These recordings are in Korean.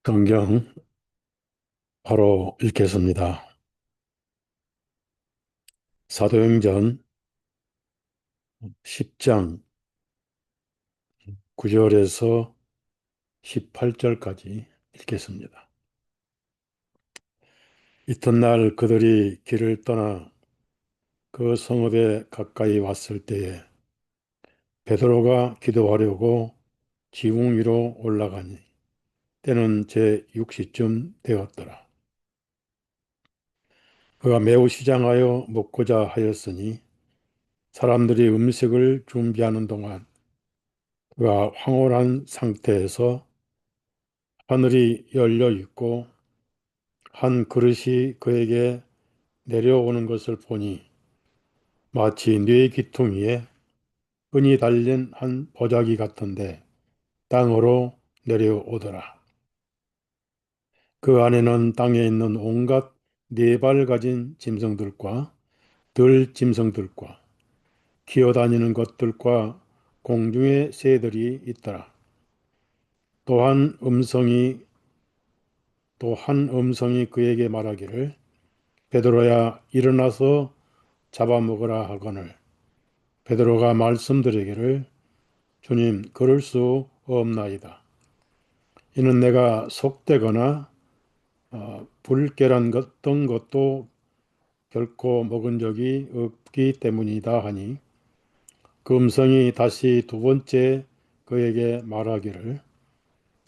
성경 바로 읽겠습니다. 사도행전 10장 9절에서 18절까지 읽겠습니다. 이튿날 그들이 길을 떠나 그 성읍에 가까이 왔을 때에 베드로가 기도하려고 지붕 위로 올라가니 때는 제6시쯤 되었더라. 그가 매우 시장하여 먹고자 하였으니 사람들이 음식을 준비하는 동안 그가 황홀한 상태에서 하늘이 열려 있고 한 그릇이 그에게 내려오는 것을 보니 마치 뇌 기퉁이에 끈이 달린 한 보자기 같은데 땅으로 내려오더라. 그 안에는 땅에 있는 온갖 네 발 가진 짐승들과 들 짐승들과 기어다니는 것들과 공중의 새들이 있더라. 또한 음성이 또 한 음성이 그에게 말하기를 베드로야 일어나서 잡아먹으라 하거늘 베드로가 말씀드리기를 주님 그럴 수 없나이다. 이는 내가 속되거나 불결한 어떤 것도 결코 먹은 적이 없기 때문이다 하니 그 음성이 다시 두 번째 그에게 말하기를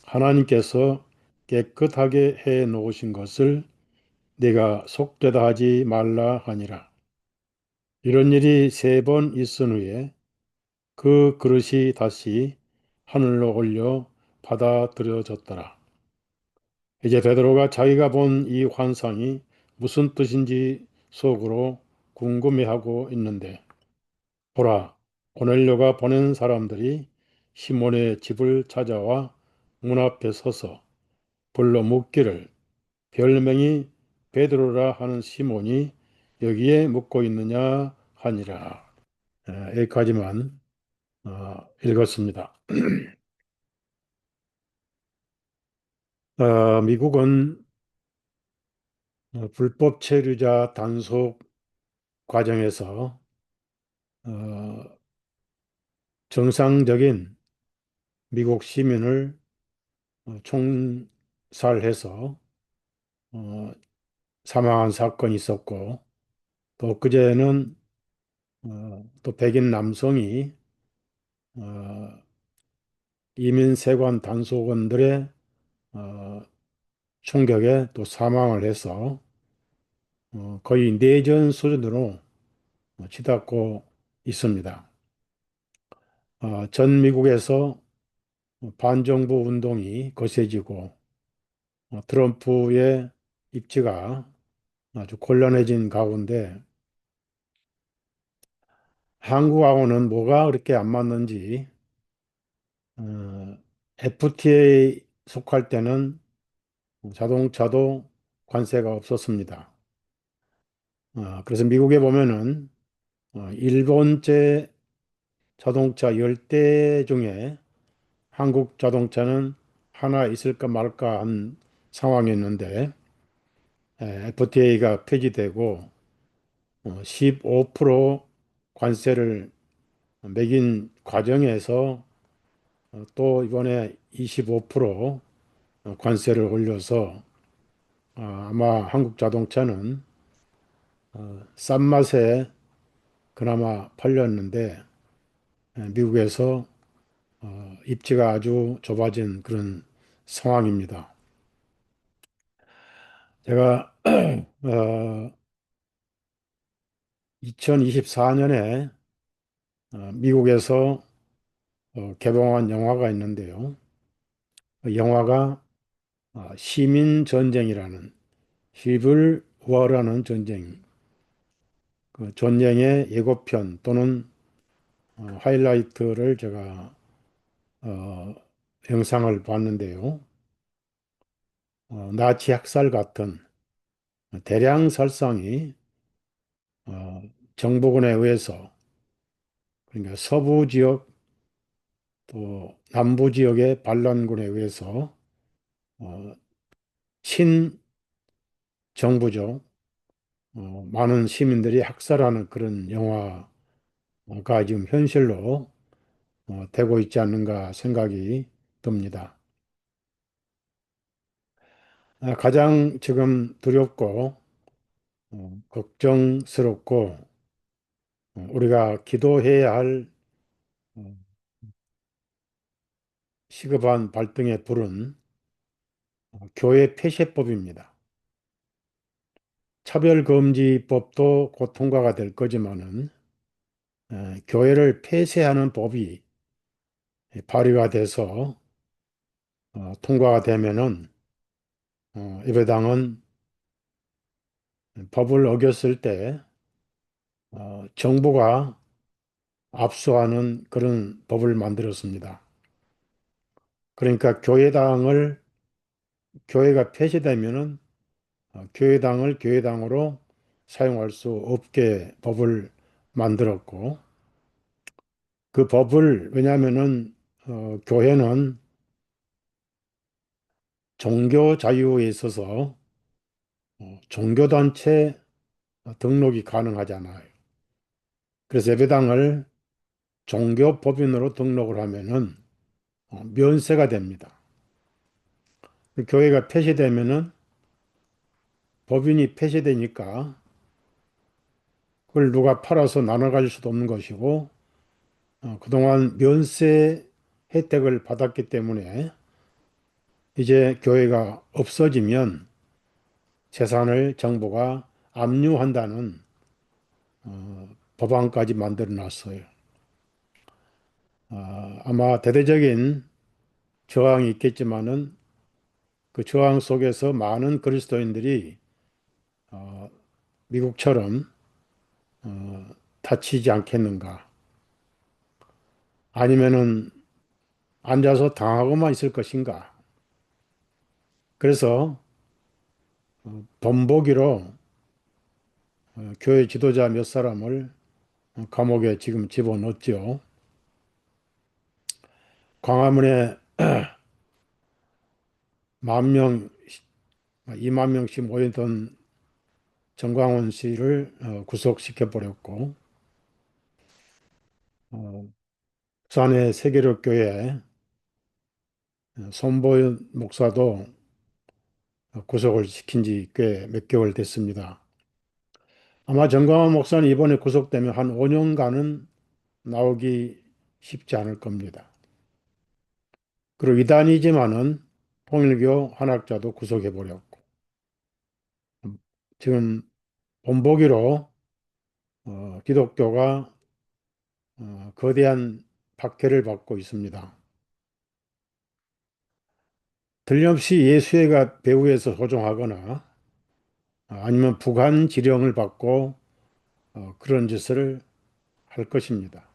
하나님께서 깨끗하게 해 놓으신 것을 네가 속되다 하지 말라 하니라. 이런 일이 세 번 있은 후에 그 그릇이 다시 하늘로 올려 받아들여졌더라. 이제 베드로가 자기가 본 이 환상이 무슨 뜻인지 속으로 궁금해하고 있는데 보라, 고넬료가 보낸 사람들이 시몬의 집을 찾아와 문 앞에 서서 불러 묻기를 별명이 베드로라 하는 시몬이 여기에 묵고 있느냐 하니라. 여기까지만 읽었습니다. 미국은 불법 체류자 단속 과정에서 어, 정상적인 미국 시민을 총살해서 어, 사망한 사건이 있었고 또 그제는 또 백인 남성이 어, 이민 세관 단속원들의 어, 총격에 또 사망을 해서 거의 내전 수준으로 치닫고 있습니다. 전 미국에서 반정부 운동이 거세지고 트럼프의 입지가 아주 곤란해진 가운데 한국하고는 뭐가 그렇게 안 맞는지 FTA 속할 때는 자동차도 관세가 없었습니다. 그래서 미국에 보면은 일본제 자동차 10대 중에 한국 자동차는 하나 있을까 말까 한 상황이었는데 FTA가 폐지되고 15% 관세를 매긴 과정에서 또 이번에 25% 관세를 올려서 아마 한국 자동차는 싼 맛에 그나마 팔렸는데 미국에서 입지가 아주 좁아진 그런 상황입니다. 제가 2024년에 미국에서 개봉한 영화가 있는데요. 그 영화가 시민 전쟁이라는 시빌 워라는 전쟁, 그 전쟁의 예고편 또는 하이라이트를 제가 어, 영상을 봤는데요. 나치 학살 같은 대량 살상이 어, 정보군에 의해서 그러니까 서부 지역 또 남부 지역의 반란군에 의해서 친정부죠. 많은 시민들이 학살하는 그런 영화가 지금 현실로 되고 있지 않는가 생각이 듭니다. 가장 지금 두렵고 걱정스럽고 우리가 기도해야 할 어, 시급한 발등에 불은 교회 폐쇄법입니다. 차별금지법도 곧 통과가 될 거지만은 교회를 폐쇄하는 법이 발의가 돼서 통과가 되면은 예배당은 법을 어겼을 때 정부가 압수하는 그런 법을 만들었습니다. 그러니까 교회가 폐쇄되면은 교회당을 교회당으로 사용할 수 없게 법을 만들었고 그 법을 왜냐하면은 교회는 종교 자유에 있어서 종교단체 등록이 가능하잖아요. 그래서 예배당을 종교법인으로 등록을 하면은 면세가 됩니다. 그 교회가 폐쇄되면은 법인이 폐쇄되니까 그걸 누가 팔아서 나눠 가질 수도 없는 것이고 그동안 면세 혜택을 받았기 때문에 이제 교회가 없어지면 재산을 정부가 압류한다는 법안까지 만들어 놨어요. 아마 대대적인 저항이 있겠지만은 그 저항 속에서 많은 그리스도인들이 어, 미국처럼 다치지 않겠는가? 아니면은 앉아서 당하고만 있을 것인가? 그래서 돈보기로 교회 지도자 몇 사람을 감옥에 지금 집어넣었죠. 광화문에 만 명, 2만 명씩 모이던 정광훈 씨를 구속시켜 버렸고, 어, 부산의 세계력교회 손보윤 목사도 구속을 시킨 지 꽤 몇 개월 됐습니다. 아마 정광훈 목사는 이번에 구속되면 한 5년간은 나오기 쉽지 않을 겁니다. 그리고 이단이지만은 통일교 한학자도 구속해 버렸고, 지금 본보기로 기독교가 거대한 박해를 받고 있습니다. 틀림없이 예수회가 배후에서 조종하거나 아니면 북한 지령을 받고 그런 짓을 할 것입니다.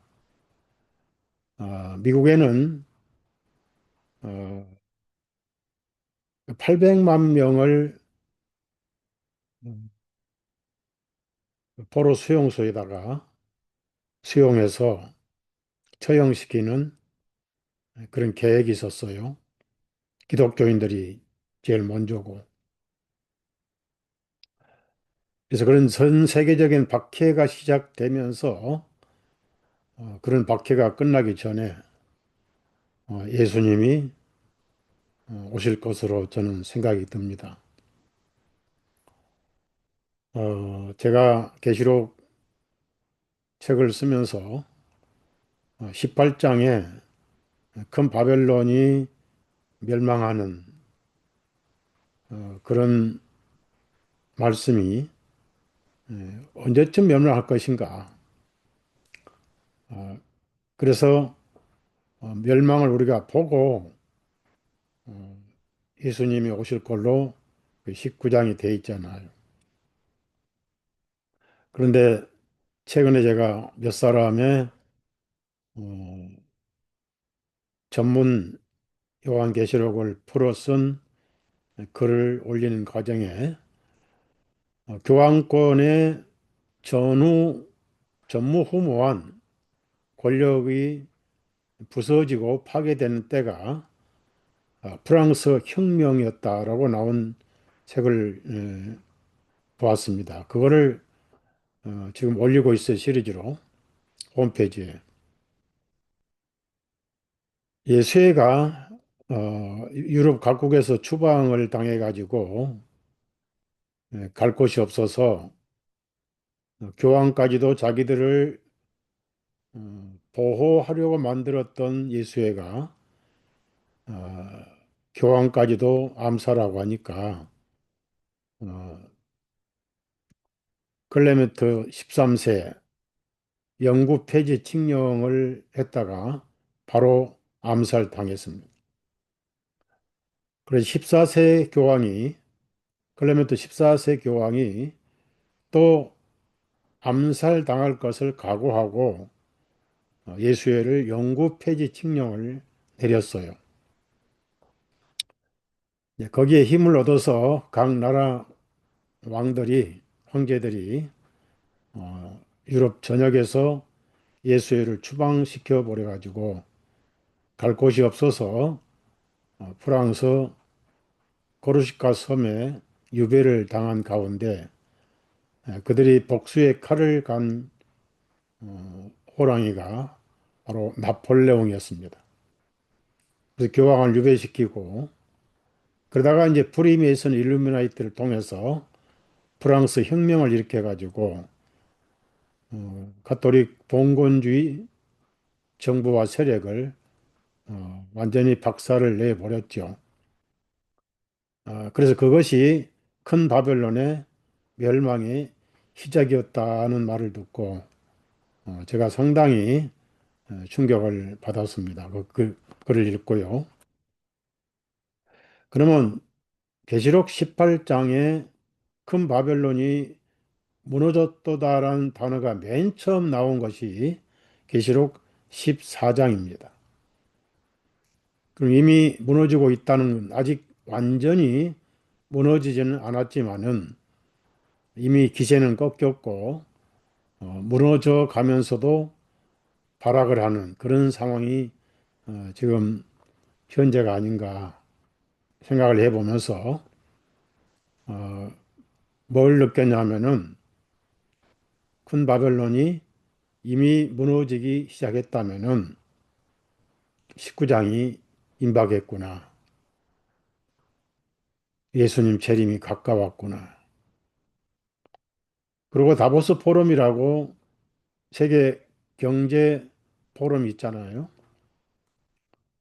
미국에는 800만 명을 포로 수용소에다가 수용해서 처형시키는 그런 계획이 있었어요. 기독교인들이 제일 먼저고. 그래서 그런 전 세계적인 박해가 시작되면서 그런 박해가 끝나기 전에 예수님이 오실 것으로 저는 생각이 듭니다. 제가 계시록 책을 쓰면서 18장에 큰 바벨론이 멸망하는 그런 말씀이 언제쯤 멸망할 것인가. 어, 그래서 멸망을 우리가 보고 예수님이 오실 걸로 19장이 돼 있잖아요. 그런데 최근에 제가 몇 사람의 어, 전문 요한계시록을 풀어 쓴 글을 올리는 과정에 교황권의 전무후무한 권력이 부서지고 파괴되는 때가 프랑스 혁명이었다라고 나온 책을 보았습니다. 그거를 지금 올리고 있어요, 시리즈로 홈페이지에. 예수회가 유럽 각국에서 추방을 당해가지고 갈 곳이 없어서 교황까지도 자기들을 보호하려고 만들었던 예수회가 어, 교황까지도 암살하고 하니까 어, 클레멘트 13세 영구 폐지 칙령을 했다가 바로 암살당했습니다. 그래서 14세 교황이 클레멘트 14세 교황이 또 암살당할 것을 각오하고 예수회를 영구 폐지 칙령을 내렸어요. 거기에 힘을 얻어서 각 나라 왕들이 황제들이 유럽 전역에서 예수회를 추방시켜 버려 가지고 갈 곳이 없어서 프랑스 코르시카 섬에 유배를 당한 가운데 그들이 복수의 칼을 간 호랑이가 바로 나폴레옹이었습니다. 그래서 교황을 유배시키고 그러다가 이제 프리메이슨 일루미나이트를 통해서 프랑스 혁명을 일으켜 가지고 가톨릭 봉건주의 정부와 세력을 완전히 박살을 내버렸죠. 그래서 그것이 큰 바벨론의 멸망의 시작이었다는 말을 듣고 제가 상당히 충격을 받았습니다. 그 글을 읽고요. 그러면 계시록 18장에 큰 바벨론이 무너졌도다라는 단어가 맨 처음 나온 것이 계시록 14장입니다. 그럼 이미 무너지고 있다는 건 아직 완전히 무너지지는 않았지만은 이미 기세는 꺾였고 무너져 가면서도 발악을 하는 그런 상황이 지금 현재가 아닌가 생각을 해보면서 어, 뭘 느꼈냐면은 큰 바벨론이 이미 무너지기 시작했다면은 19장이 임박했구나. 예수님 재림이 가까웠구나. 그리고 다보스 포럼이라고 세계 경제 포럼이 있잖아요.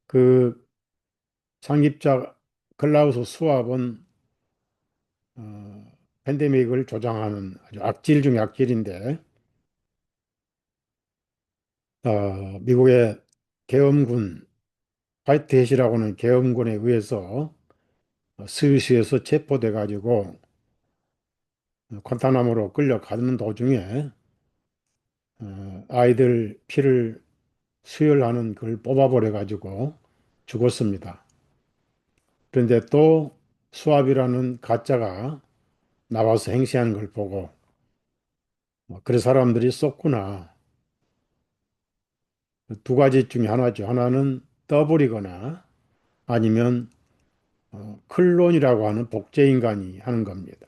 그 창립자 클라우스 수왑은 팬데믹을 조장하는 아주 악질 중의 악질인데 미국의 계엄군 화이트햇이라고 하는 계엄군에 의해서 스위스에서 체포돼 가지고 관타나모로 끌려가는 도중에 아이들 피를 수혈하는 그걸 뽑아버려 가지고 죽었습니다. 그런데 또 수압이라는 가짜가 나와서 행세하는 걸 보고 그래 사람들이 쏟구나. 두 가지 중에 하나죠. 하나는 떠버리거나 아니면 클론이라고 하는 복제인간이 하는 겁니다.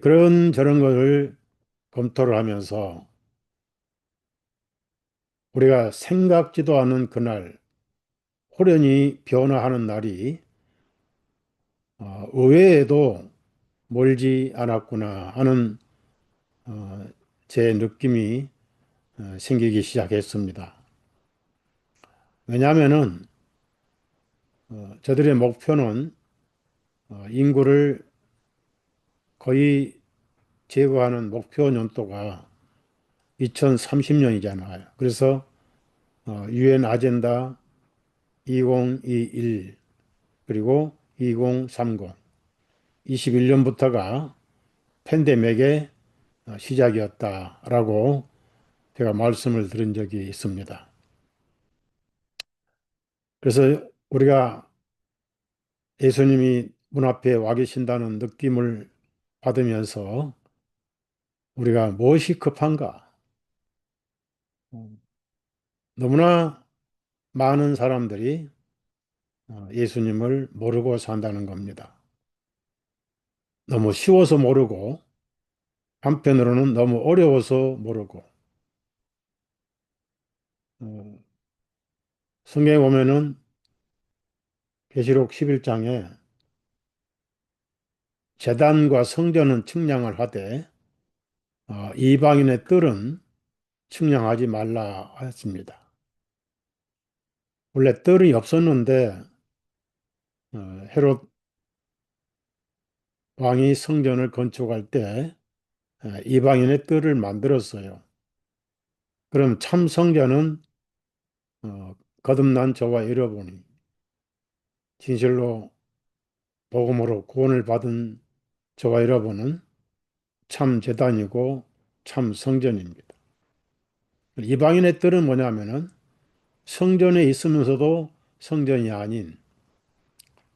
그런 저런 것을 검토를 하면서 우리가 생각지도 않은 그날 호련히 변화하는 날이 의외에도 멀지 않았구나 하는 어, 제 느낌이 생기기 시작했습니다. 왜냐하면은 저들의 목표는 인구를 거의 제거하는 목표 연도가 2030년이잖아요. 그래서 유엔 아젠다 2021 그리고 2030 21년부터가 팬데믹의 시작이었다라고 제가 말씀을 드린 적이 있습니다. 그래서 우리가 예수님이 문 앞에 와 계신다는 느낌을 받으면서 우리가 무엇이 급한가? 너무나 많은 사람들이 예수님을 모르고 산다는 겁니다. 너무 쉬워서 모르고 한편으로는 너무 어려워서 모르고 어, 성경에 보면은 계시록 11장에 제단과 성전은 측량을 하되 이방인의 뜰은 측량하지 말라 했습니다. 원래 뜰이 없었는데 헤롯 왕이 성전을 건축할 때 이방인의 뜰을 만들었어요. 그럼 참 성전은 거듭난 저와 여러분이 진실로 복음으로 구원을 받은 저와 여러분은 참 제단이고 참 성전입니다. 이방인의 뜰은 뭐냐면은 성전에 있으면서도 성전이 아닌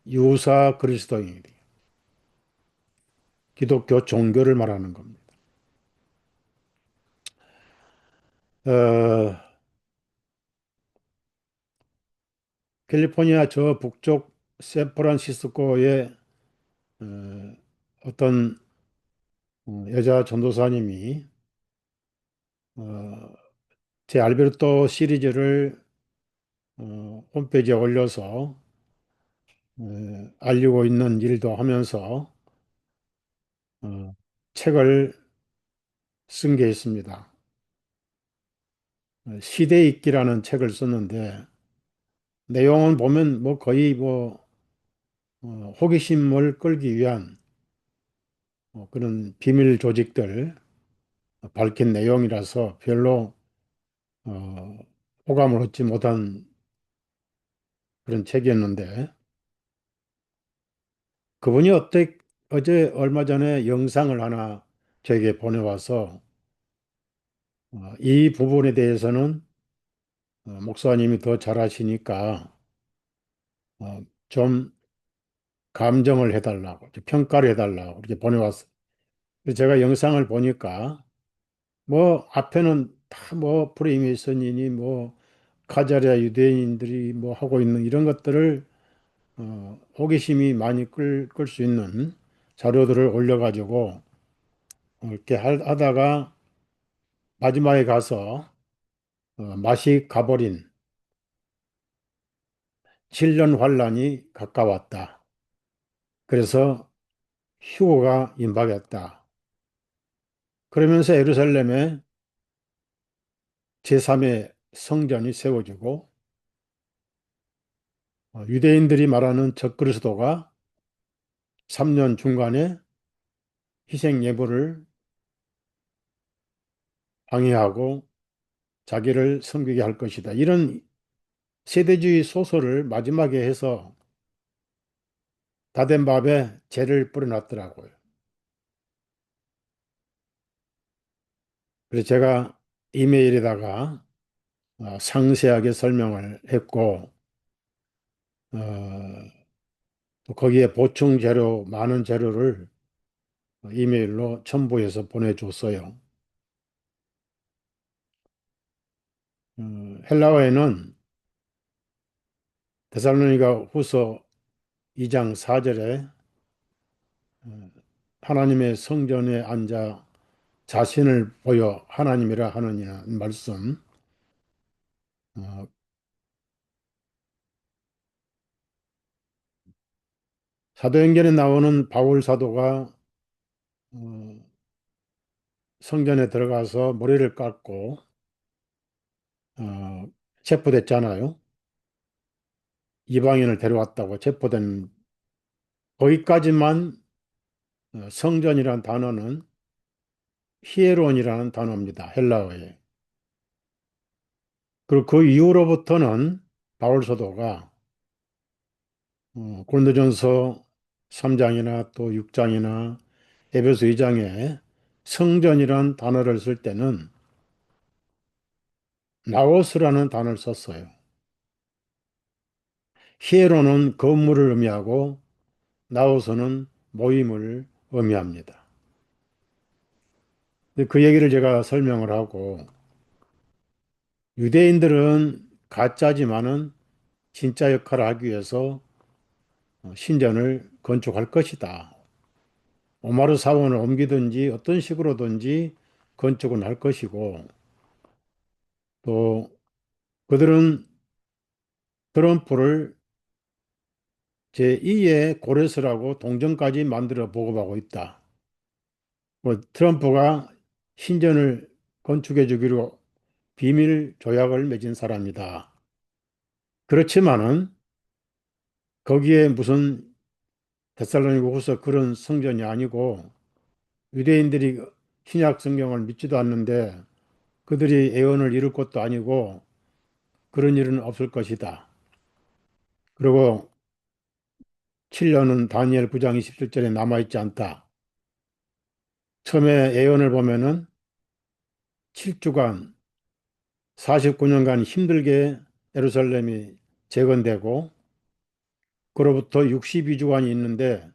유사 그리스도인이 기독교 종교를 말하는 겁니다. 어, 캘리포니아 저 북쪽 샌프란시스코의 어떤 여자 전도사님이 어, 제 알베르토 시리즈를 홈페이지에 올려서 알리고 있는 일도 하면서 어, 책을 쓴 게 있습니다. 시대잇기라는 책을 썼는데 내용은 보면 뭐 거의 뭐 호기심을 끌기 위한 그런 비밀 조직들 밝힌 내용이라서 별로 어, 호감을 얻지 못한 그런 책이었는데 그분이 어제 얼마 전에 영상을 하나 저에게 보내와서 이 부분에 대해서는 목사님이 더 잘하시니까 좀 감정을 해달라고, 평가를 해달라고 이렇게 보내왔어요. 그래서 제가 영상을 보니까 뭐 앞에는 다 뭐 프리메이슨이니 뭐 카자리아 유대인들이 뭐 하고 있는 이런 것들을 호기심이 많이 끌 수 있는 자료들을 올려가지고 이렇게 하다가 마지막에 가서 맛이 가버린 7년 환란이 가까웠다. 그래서 휴거가 임박했다. 그러면서 예루살렘에 제3의 성전이 세워지고 유대인들이 말하는 적그리스도가 3년 중간에 희생 예물을 방해하고 자기를 섬기게 할 것이다. 이런 세대주의 소설을 마지막에 해서 다 된 밥에 재를 뿌려놨더라고요. 그래서 제가 이메일에다가 상세하게 설명을 했고 어, 또 거기에 보충 재료, 많은 재료를 이메일로 첨부해서 보내줬어요. 헬라어에는 데살로니가 후서 2장 4절에 하나님의 성전에 앉아 자신을 보여 하나님이라 하느니라는 말씀, 어, 사도행전에 나오는 바울 사도가 어, 성전에 들어가서 머리를 깎고 체포됐잖아요. 이방인을 데려왔다고 체포된 거기까지만 성전이라는 단어는 히에론이라는 단어입니다. 헬라어에. 그리고 그 이후로부터는 바울 사도가 고린도전서 3장이나 또 6장이나 에베소 2장에 성전이라는 단어를 쓸 때는 나오스라는 단어를 썼어요. 히에로는 건물을 의미하고 나오스는 모임을 의미합니다. 그 얘기를 제가 설명을 하고 유대인들은 가짜지만은 진짜 역할을 하기 위해서 신전을 건축할 것이다. 오마르 사원을 옮기든지 어떤 식으로든지 건축은 할 것이고, 또 그들은 트럼프를 제2의 고레스라고 동정까지 만들어 보고하고 있다. 뭐 트럼프가 신전을 건축해 주기로 비밀 조약을 맺은 사람이다. 그렇지만은 거기에 무슨 데살로니가후서 그런 성전이 아니고 유대인들이 신약 성경을 믿지도 않는데 그들이 예언을 이룰 것도 아니고 그런 일은 없을 것이다. 그리고 7년은 다니엘 9장 27절에 남아있지 않다. 처음에 예언을 보면은 7주간 49년간 힘들게 예루살렘이 재건되고 그로부터 62주간이 있는데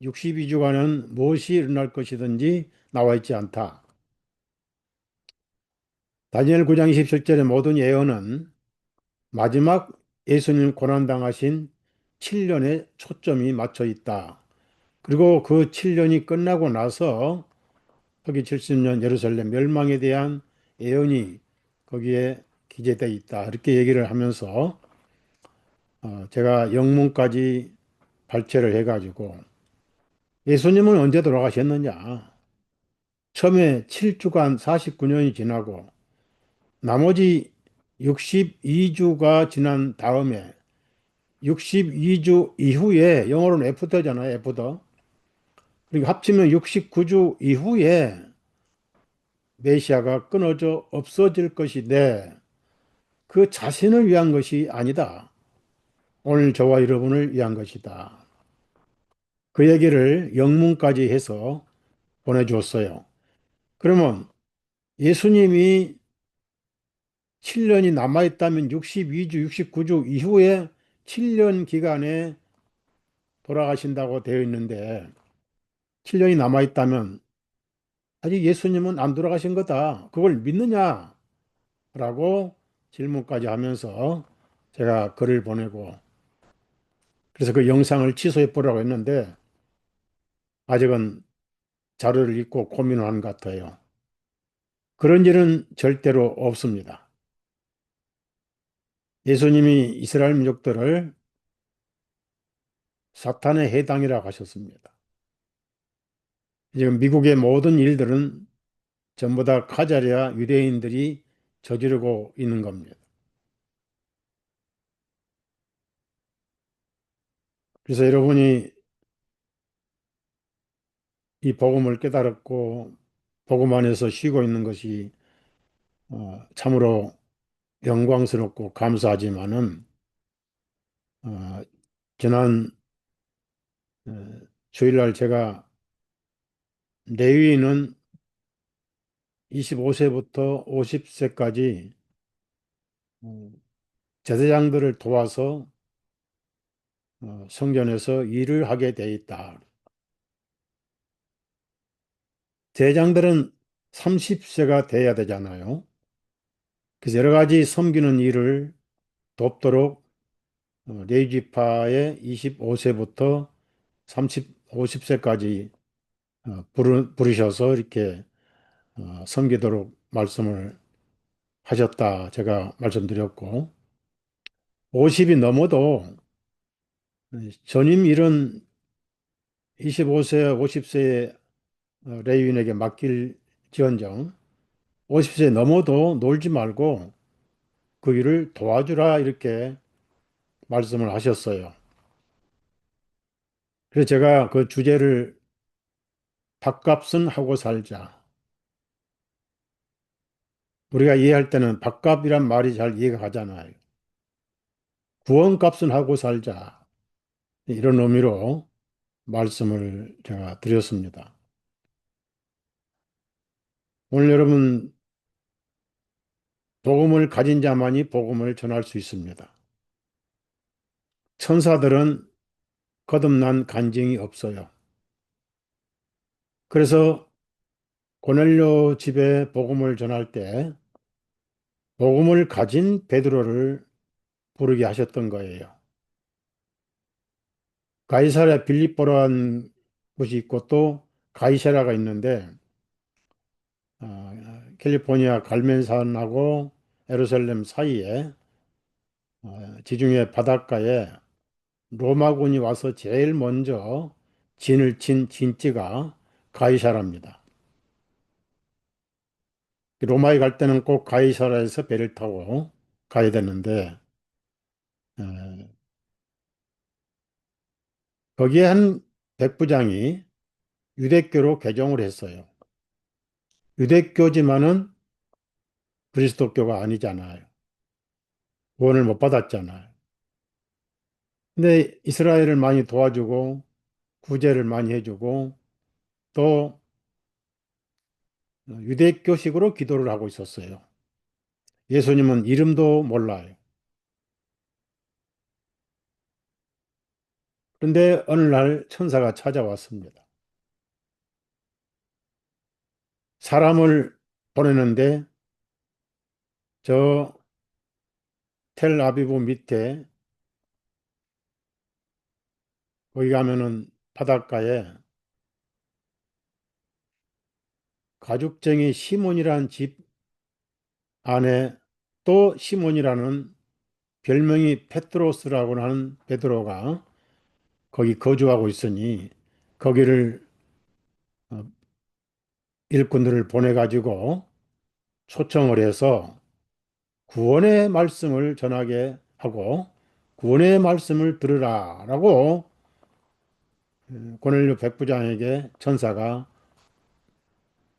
62주간은 무엇이 일어날 것이든지 나와 있지 않다. 다니엘 9장 27절의 모든 예언은 마지막 예수님 고난당하신 7년에 초점이 맞춰 있다. 그리고 그 7년이 끝나고 나서 서기 70년 예루살렘 멸망에 대한 예언이 거기에 기재되어 있다. 이렇게 얘기를 하면서 제가 영문까지 발췌를 해가지고 예수님은 언제 돌아가셨느냐? 처음에 7주간 49년이 지나고 나머지 62주가 지난 다음에 62주 이후에 영어로는 애프터잖아요. 애프터. 그러니까 합치면 69주 이후에 메시아가 끊어져 없어질 것인데 그 자신을 위한 것이 아니다. 오늘 저와 여러분을 위한 것이다. 그 얘기를 영문까지 해서 보내주었어요. 그러면 예수님이 7년이 남아있다면 62주, 69주 이후에 7년 기간에 돌아가신다고 되어 있는데 7년이 남아있다면 아직 예수님은 안 돌아가신 거다. 그걸 믿느냐? 라고 질문까지 하면서 제가 글을 보내고 그래서 그 영상을 취소해 보라고 했는데 아직은 자료를 읽고 고민을 하는 것 같아요. 그런 일은 절대로 없습니다. 예수님이 이스라엘 민족들을 사탄의 해당이라고 하셨습니다. 지금 미국의 모든 일들은 전부 다 카자리아 유대인들이 저지르고 있는 겁니다. 그래서 여러분이 이 복음을 깨달았고 복음 안에서 쉬고 있는 것이 참으로 영광스럽고 감사하지만은 어, 지난 어, 주일날 제가 레위인은 25세부터 50세까지 제사장들을 도와서 성전에서 일을 하게 돼 있다. 제사장들은 30세가 돼야 되잖아요. 그래서 여러 가지 섬기는 일을 돕도록 레위지파의 25세부터 50세까지 부르셔서 이렇게 섬기도록 말씀을 하셨다. 제가 말씀드렸고 50이 넘어도 전임 일은 25세, 50세의 레위인에게 맡길지언정 50세 넘어도 놀지 말고 그 일을 도와주라 이렇게 말씀을 하셨어요. 그래서 제가 그 주제를 밥값은 하고 살자. 우리가 이해할 때는 밥값이란 말이 잘 이해가 가잖아요. 구원값은 하고 살자. 이런 의미로 말씀을 제가 드렸습니다. 오늘 여러분 복음을 가진 자만이 복음을 전할 수 있습니다. 천사들은 거듭난 간증이 없어요. 그래서 고넬료 집에 복음을 전할 때 복음을 가진 베드로를 부르게 하셨던 거예요. 가이사랴 빌립보라는 곳이 있고 또 가이사랴가 있는데 캘리포니아 갈멘산하고 예루살렘 사이에 지중해 바닷가에 로마군이 와서 제일 먼저 진을 친 진지가 가이사라입니다. 로마에 갈 때는 꼭 가이사라에서 배를 타고 가야 되는데 어, 거기에 한 백부장이 유대교로 개종을 했어요. 유대교지만은 그리스도교가 아니잖아요. 구원을 못 받았잖아요. 근데 이스라엘을 많이 도와주고 구제를 많이 해주고 또 유대교식으로 기도를 하고 있었어요. 예수님은 이름도 몰라요. 그런데 어느 날 천사가 찾아왔습니다. 사람을 보내는데 저 텔아비브 밑에 거기 가면은 바닷가에 가죽쟁이 시몬이라는 집 안에 또 시몬이라는 별명이 페트로스라고 하는 베드로가 거기 거주하고 있으니 거기를 어, 일꾼들을 보내가지고 초청을 해서 구원의 말씀을 전하게 하고 구원의 말씀을 들으라라고 고넬료 백부장에게 천사가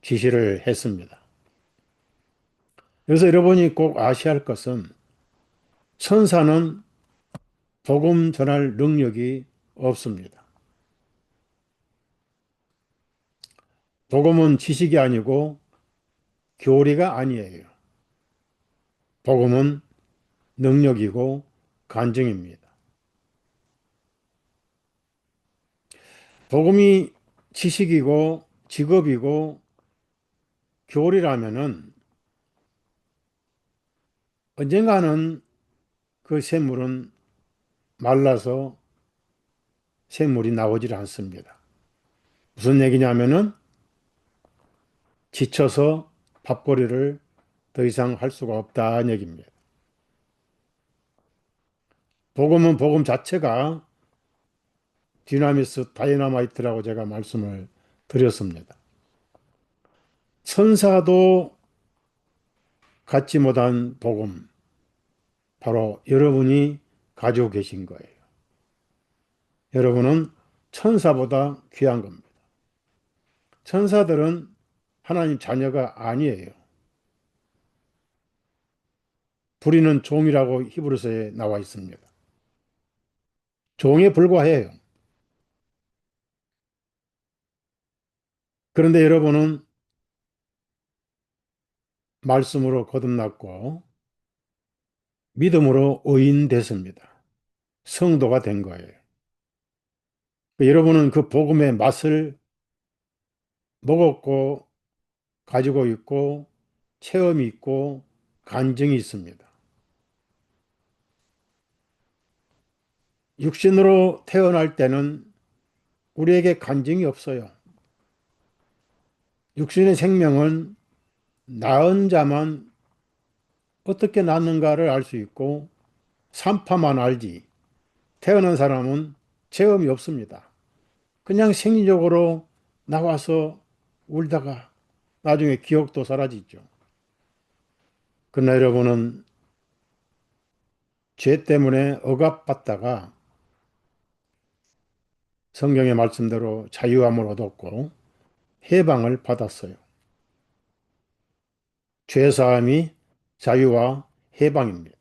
지시를 했습니다. 그래서 여러분이 꼭 아셔야 할 것은 천사는 복음 전할 능력이 없습니다. 복음은 지식이 아니고 교리가 아니에요. 복음은 능력이고 간증입니다. 복음이 지식이고 직업이고 교리라면은 언젠가는 그 샘물은 말라서 샘물이 나오질 않습니다. 무슨 얘기냐면은 지쳐서 밥벌이를 더 이상 할 수가 없다는 얘기입니다. 복음은 복음 자체가 디나미스 다이너마이트라고 제가 말씀을 드렸습니다. 천사도 갖지 못한 복음, 바로 여러분이 가지고 계신 거예요. 여러분은 천사보다 귀한 겁니다. 천사들은 하나님 자녀가 아니에요. 부리는 종이라고 히브리서에 나와 있습니다. 종에 불과해요. 그런데 여러분은 말씀으로 거듭났고 믿음으로 의인 됐습니다. 성도가 된 거예요. 여러분은 그 복음의 맛을 먹었고 가지고 있고 체험이 있고 간증이 있습니다. 육신으로 태어날 때는 우리에게 간증이 없어요. 육신의 생명은 낳은 자만 어떻게 낳는가를 알 수 있고 산파만 알지 태어난 사람은 체험이 없습니다. 그냥 생리적으로 나와서 울다가 나중에 기억도 사라지죠. 그러나 여러분은 죄 때문에 억압받다가 성경의 말씀대로 자유함을 얻었고 해방을 받았어요. 죄사함이 자유와 해방입니다.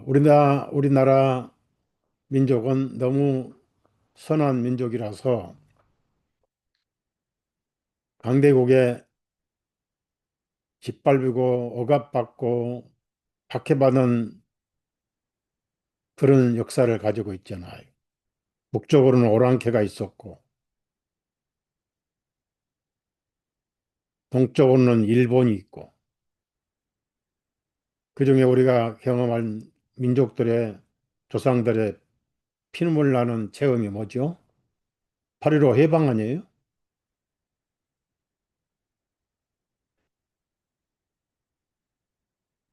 우리나라 민족은 너무 선한 민족이라서 강대국에 짓밟히고 억압받고 박해받은 그런 역사를 가지고 있잖아요. 북쪽으로는 오랑캐가 있었고 동쪽으로는 일본이 있고 그중에 우리가 경험한 민족들의 조상들의 피눈물 나는 체험이 뭐죠? 8.15 해방 아니에요?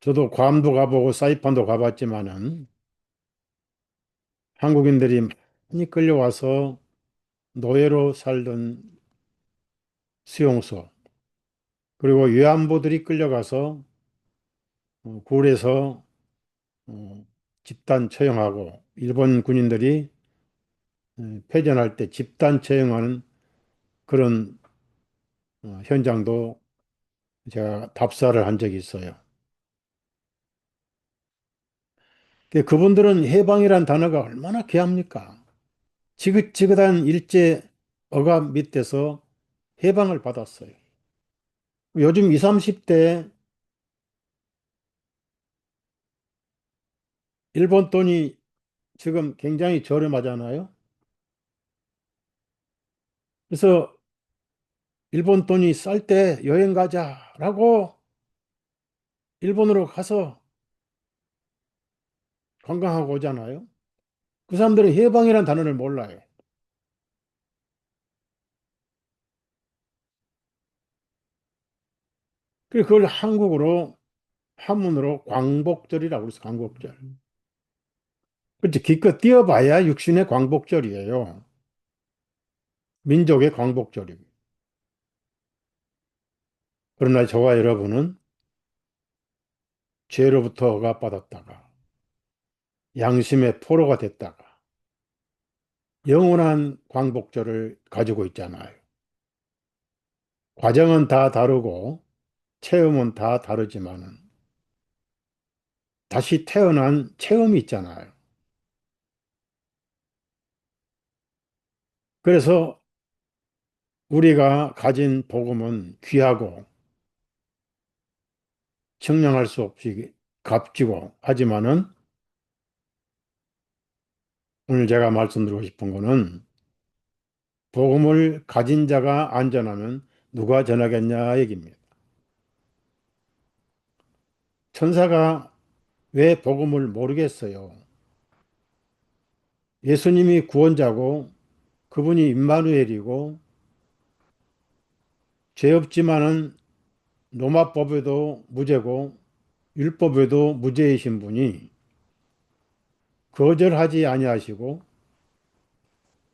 저도 괌도 가보고 사이판도 가봤지만은 한국인들이 많이 끌려와서 노예로 살던 수용소, 그리고 위안부들이 끌려가서 굴에서 어, 집단 처형하고 일본 군인들이 패전할 때 집단 처형하는 그런 현장도 제가 답사를 한 적이 있어요. 그분들은 해방이란 단어가 얼마나 귀합니까? 지긋지긋한 일제 억압 밑에서 해방을 받았어요. 요즘 20, 30대 일본 돈이 지금 굉장히 저렴하잖아요. 그래서 일본 돈이 쌀 때 여행 가자라고 일본으로 가서 관광하고 오잖아요. 그 사람들은 해방이라는 단어를 몰라요. 그래서 그걸 한국어로, 한문으로 광복절이라고 그래서 광복절. 그렇지. 기껏 뛰어봐야 육신의 광복절이에요. 민족의 광복절이고. 그러나 저와 여러분은 죄로부터 억압받았다가 양심의 포로가 됐다가 영원한 광복절을 가지고 있잖아요. 과정은 다 다르고 체험은 다 다르지만은 다시 태어난 체험이 있잖아요. 그래서 우리가 가진 복음은 귀하고 측량할 수 없이 값지고 하지만은 오늘 제가 말씀드리고 싶은 거는 복음을 가진 자가 안전하면 누가 전하겠냐 얘기입니다. 천사가 왜 복음을 모르겠어요? 예수님이 구원자고 그분이 임마누엘이고 죄 없지만은 로마법에도 무죄고 율법에도 무죄이신 분이 거절하지 아니하시고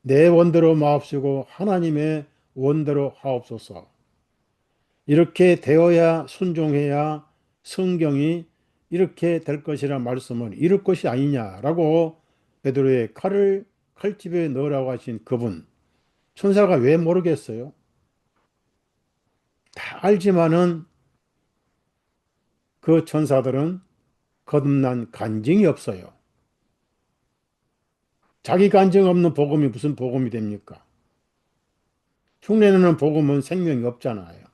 내 원대로 마옵시고 하나님의 원대로 하옵소서. 이렇게 되어야 순종해야 성경이 이렇게 될 것이라 말씀을 이룰 것이 아니냐라고 베드로의 칼을 칼집에 넣으라고 하신 그분 천사가 왜 모르겠어요? 다 알지만은 그 천사들은 거듭난 간증이 없어요. 자기 간증 없는 복음이 무슨 복음이 됩니까? 흉내내는 복음은 생명이 없잖아요.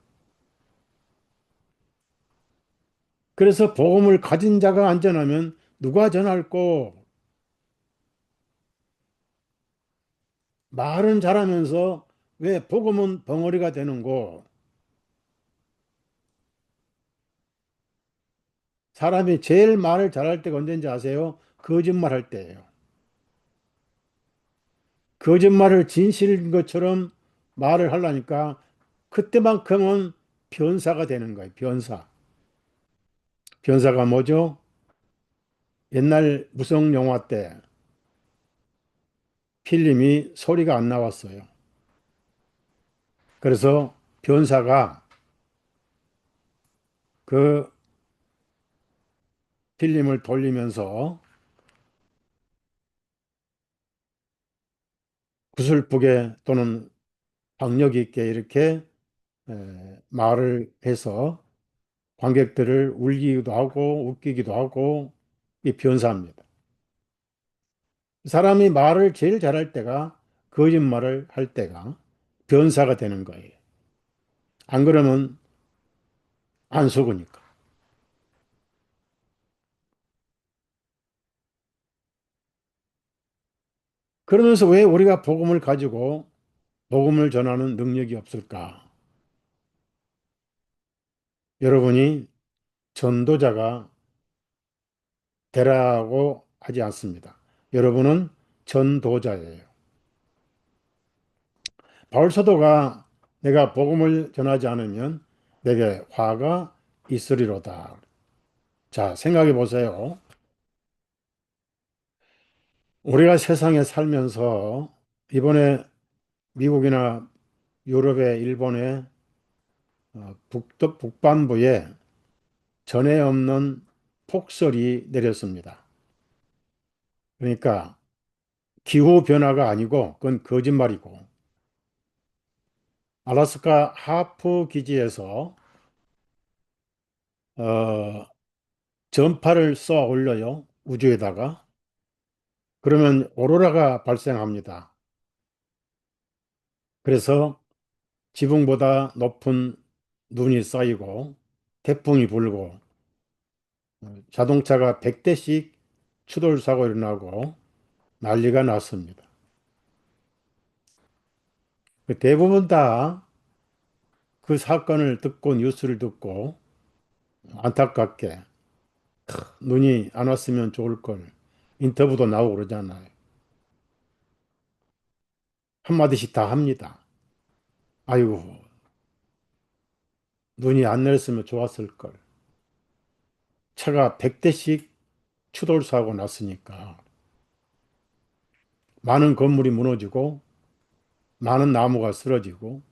그래서 복음을 가진 자가 안전하면 누가 전할꼬? 말은 잘하면서 왜 복음은 벙어리가 되는고? 사람이 제일 말을 잘할 때가 언제인지 아세요? 거짓말 할 때예요. 거짓말을 진실인 것처럼 말을 하려니까 그때만큼은 변사가 되는 거예요. 변사. 변사가 뭐죠? 옛날 무성 영화 때 필름이 소리가 안 나왔어요. 그래서 변사가 그 필름을 돌리면서 구슬프게 또는 박력 있게 이렇게 말을 해서 관객들을 울리기도 하고 웃기기도 하고 이 변사입니다. 사람이 말을 제일 잘할 때가 거짓말을 할 때가 변사가 되는 거예요. 안 그러면 안 속으니까. 그러면서 왜 우리가 복음을 가지고 복음을 전하는 능력이 없을까? 여러분이 전도자가 되라고 하지 않습니다. 여러분은 전도자예요. 바울 사도가 내가 복음을 전하지 않으면 내게 화가 있으리로다. 자, 생각해 보세요. 우리가 세상에 살면서 이번에 미국이나 유럽에 일본의 북반부에 전에 없는 폭설이 내렸습니다. 그러니까 기후 변화가 아니고 그건 거짓말이고 알래스카 하프 기지에서 어, 전파를 쏘아 올려요. 우주에다가. 그러면 오로라가 발생합니다. 그래서 지붕보다 높은 눈이 쌓이고 태풍이 불고 자동차가 100대씩 추돌 사고 일어나고 난리가 났습니다. 그 대부분 다 그 사건을 듣고 뉴스를 듣고 안타깝게 눈이 안 왔으면 좋을 걸 인터뷰도 나오고 그러잖아요. 한마디씩 다 합니다. 아이고, 눈이 안 내렸으면 좋았을 걸. 차가 100대씩 추돌 사고 났으니까 많은 건물이 무너지고 많은 나무가 쓰러지고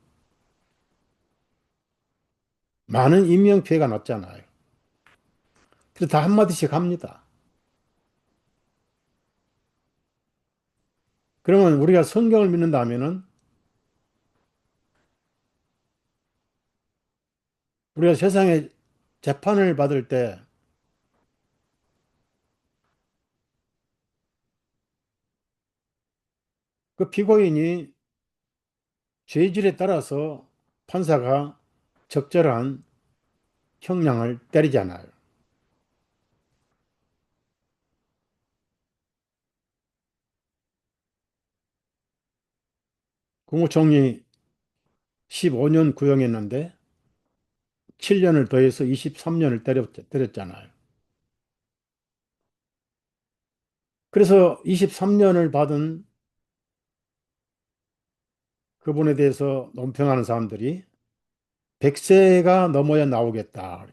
많은 인명피해가 났잖아요. 그래서 다 한마디씩 합니다. 그러면 우리가 성경을 믿는다면은 우리가 세상에 재판을 받을 때 그 피고인이 죄질에 따라서 판사가 적절한 형량을 때리잖아요. 국무총리 15년 구형했는데 7년을 더해서 23년을 때렸잖아요. 그래서 23년을 받은 그분에 대해서 논평하는 사람들이 100세가 넘어야 나오겠다.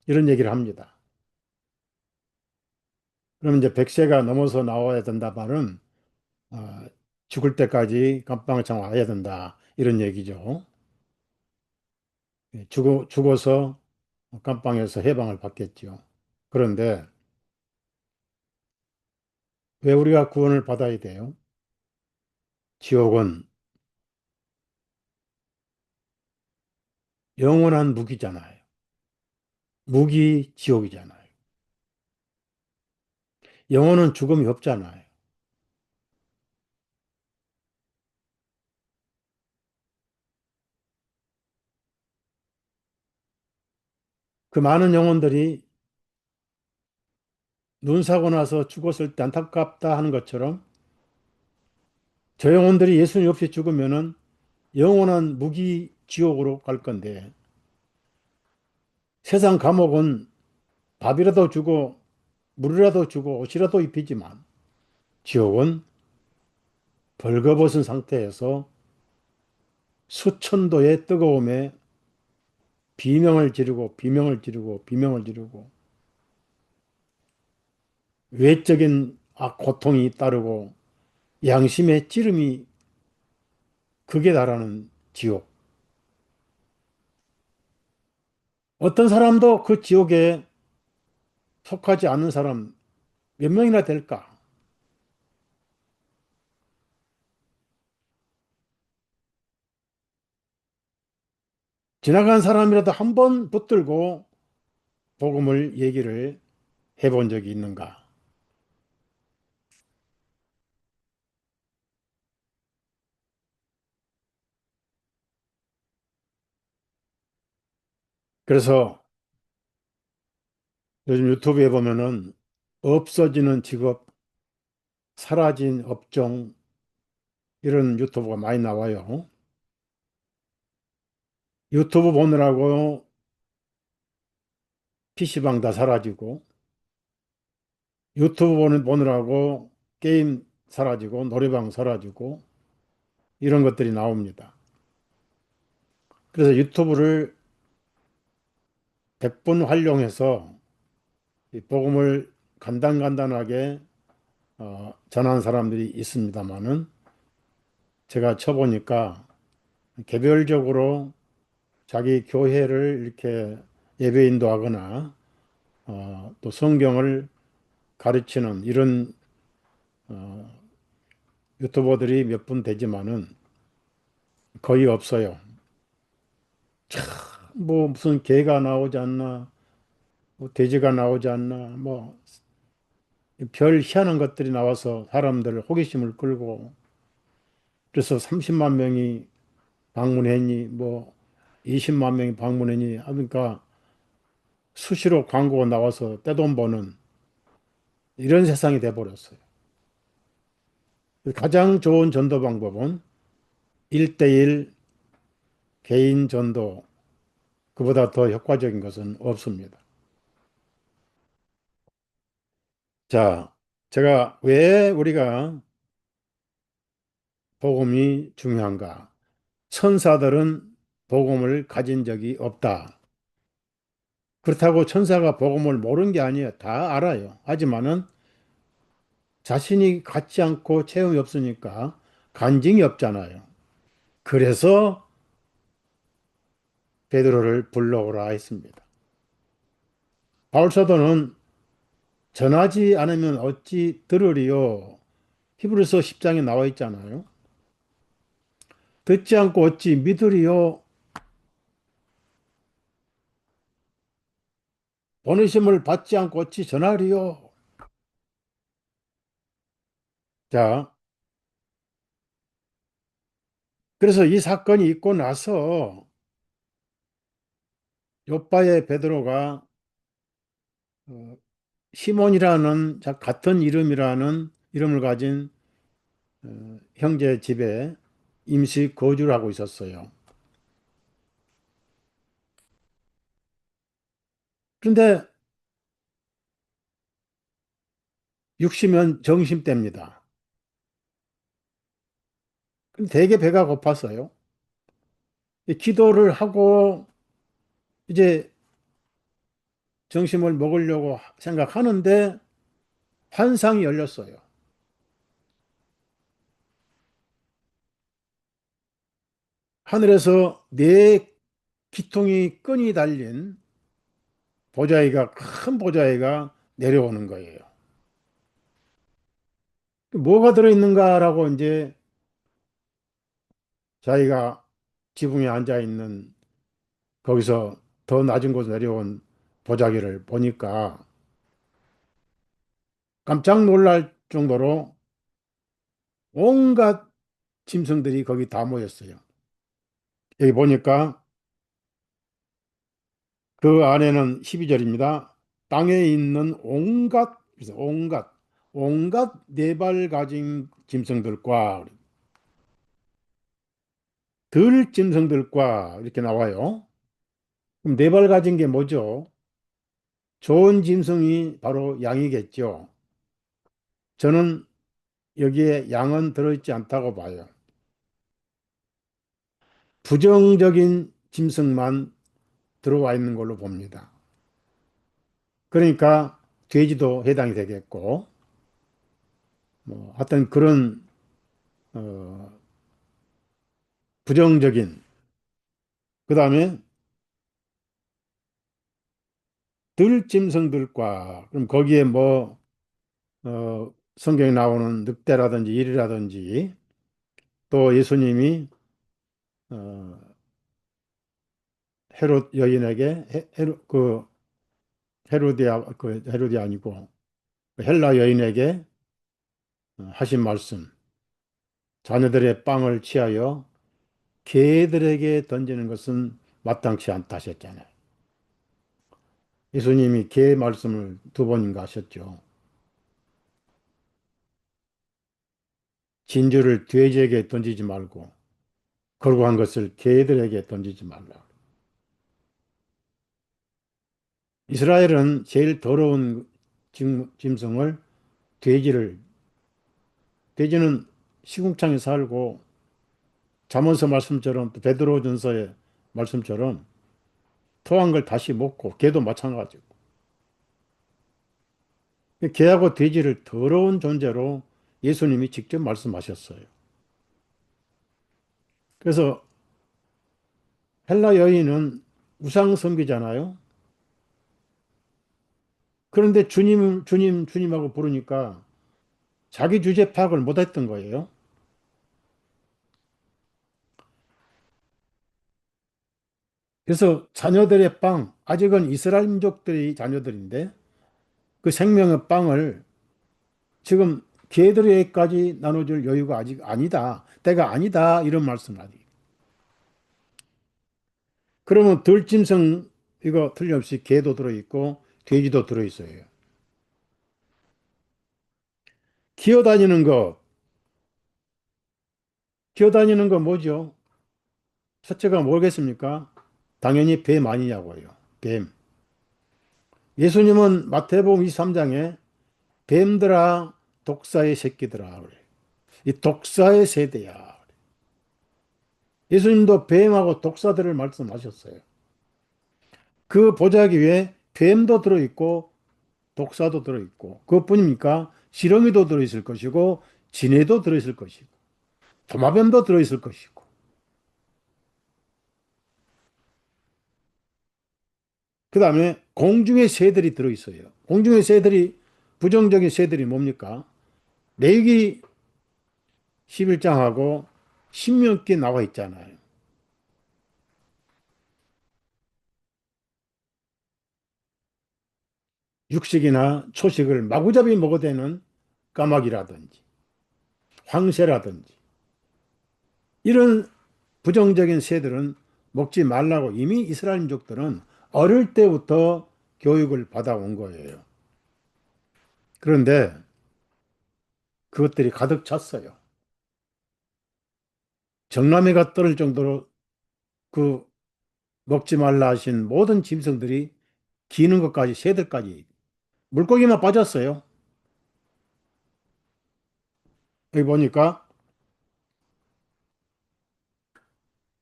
이런 얘기를 합니다. 그러면 이제 100세가 넘어서 나와야 된다 말은 어, 죽을 때까지 감방청 와야 된다. 이런 얘기죠. 죽어서 감방에서 해방을 받겠죠. 그런데 왜 우리가 구원을 받아야 돼요? 지옥은 영원한 무기잖아요. 무기 지옥이잖아요. 영혼은 죽음이 없잖아요. 그 많은 영혼들이 눈 사고 나서 죽었을 때 안타깝다 하는 것처럼 저 영혼들이 예수님 없이 죽으면은 영원한 무기 지옥으로 갈 건데 세상 감옥은 밥이라도 주고 물이라도 주고 옷이라도 입히지만 지옥은 벌거벗은 상태에서 수천도의 뜨거움에 비명을 지르고 비명을 지르고 비명을 지르고 외적인 고통이 따르고 양심의 찌름이 극에 달하는 지옥. 어떤 사람도 그 지옥에 속하지 않는 사람 몇 명이나 될까? 지나간 사람이라도 한 번 붙들고 복음을 얘기를 해본 적이 있는가? 그래서 요즘 유튜브에 보면은 없어지는 직업, 사라진 업종 이런 유튜브가 많이 나와요. 유튜브 보느라고 PC방 다 사라지고 유튜브 보느라고 게임 사라지고 노래방 사라지고 이런 것들이 나옵니다. 그래서 유튜브를 100번 활용해서 이 복음을 간단간단하게 전한 사람들이 있습니다만은 제가 쳐보니까 개별적으로 자기 교회를 이렇게 예배 인도하거나 또 성경을 가르치는 이런 유튜버들이 몇 분 되지만은 거의 없어요. 뭐 무슨 개가 나오지 않나, 뭐 돼지가 나오지 않나, 뭐 별 희한한 것들이 나와서 사람들 호기심을 끌고 그래서 30만 명이 방문했니, 뭐 20만 명이 방문했니 하니까 수시로 광고가 나와서 떼돈 버는 이런 세상이 돼버렸어요. 가장 좋은 전도 방법은 1대1 개인 전도, 그보다 더 효과적인 것은 없습니다. 자, 제가 왜 우리가 복음이 중요한가? 천사들은 복음을 가진 적이 없다. 그렇다고 천사가 복음을 모르는 게 아니에요. 다 알아요. 하지만은 자신이 갖지 않고 체험이 없으니까 간증이 없잖아요. 그래서 베드로를 불러오라 했습니다. 바울사도는 전하지 않으면 어찌 들으리요? 히브리서 10장에 나와 있잖아요. 듣지 않고 어찌 믿으리요? 보내심을 받지 않고 어찌 전하리요? 자, 그래서 이 사건이 있고 나서 요빠의 베드로가 어, 시몬이라는 같은 이름을 가진 형제 집에 임시 거주를 하고 있었어요. 그런데 60면 정심때입니다. 되게 배가 고팠어요. 기도를 하고 이제 점심을 먹으려고 생각하는데 환상이 열렸어요. 하늘에서 네 기통이 끈이 달린 보자기가 큰 보자기가 내려오는 거예요. 뭐가 들어있는가라고 이제 자기가 지붕에 앉아 있는 거기서 더 낮은 곳에 내려온 보자기를 보니까 깜짝 놀랄 정도로 온갖 짐승들이 거기 다 모였어요. 여기 보니까 그 안에는 12절입니다. 땅에 있는 그래서 온갖 네 발 가진 짐승들과 들 짐승들과 이렇게 나와요. 그럼 네 발 가진 게 뭐죠? 좋은 짐승이 바로 양이겠죠. 저는 여기에 양은 들어있지 않다고 봐요. 부정적인 짐승만 들어와 있는 걸로 봅니다. 그러니까 돼지도 해당이 되겠고, 뭐 하여튼 그런 어, 부정적인 그 다음에 들짐승들과 그럼 거기에 뭐 성경에 나오는 늑대라든지 일이라든지 또 예수님이 어, 헤롯 여인에게 헤롯이 아니고 그 헬라 여인에게 하신 말씀 자녀들의 빵을 취하여 개들에게 던지는 것은 마땅치 않다 하셨잖아요. 예수님이 개 말씀을 두 번인가 하셨죠. 진주를 돼지에게 던지지 말고 걸고 한 것을 개들에게 던지지 말라. 이스라엘은 제일 더러운 짐승을 돼지를 돼지는 시궁창에 살고 잠언서 말씀처럼 또 베드로전서의 말씀처럼 토한 걸 다시 먹고 개도 마찬가지고 개하고 돼지를 더러운 존재로 예수님이 직접 말씀하셨어요. 그래서 헬라 여인은 우상 섬기잖아요. 그런데 주님하고 부르니까 자기 주제 파악을 못했던 거예요. 그래서 자녀들의 빵, 아직은 이스라엘 민족들이 자녀들인데 그 생명의 빵을 지금 개들에게까지 나눠줄 여유가 아직 아니다. 때가 아니다. 이런 말씀을 하지. 그러면 들짐승 이거 틀림없이 개도 들어있고 돼지도 들어있어요. 기어다니는 거, 기어다니는 거 뭐죠? 첫째가 뭐겠습니까? 당연히 뱀 아니냐고요. 뱀. 예수님은 마태복음 23장에 뱀들아 독사의 새끼들아 그래. 이 독사의 세대야. 예수님도 뱀하고 독사들을 말씀하셨어요. 그 보자기 위에 뱀도 들어있고 독사도 들어있고 그것뿐입니까? 지렁이도 들어있을 것이고 진해도 들어있을 것이고 도마뱀도 들어있을 것이고 그 다음에 공중의 새들이 들어있어요. 공중의 새들이 부정적인 새들이 뭡니까? 레위기 11장하고 신명기에 나와 있잖아요. 육식이나 초식을 마구잡이 먹어대는 까마귀라든지 황새라든지 이런 부정적인 새들은 먹지 말라고 이미 이스라엘 민족들은 어릴 때부터 교육을 받아온 거예요. 그런데 그것들이 가득 찼어요. 정남이가 떨어질 정도로 그 먹지 말라 하신 모든 짐승들이 기는 것까지 새들까지 물고기만 빠졌어요. 여기 보니까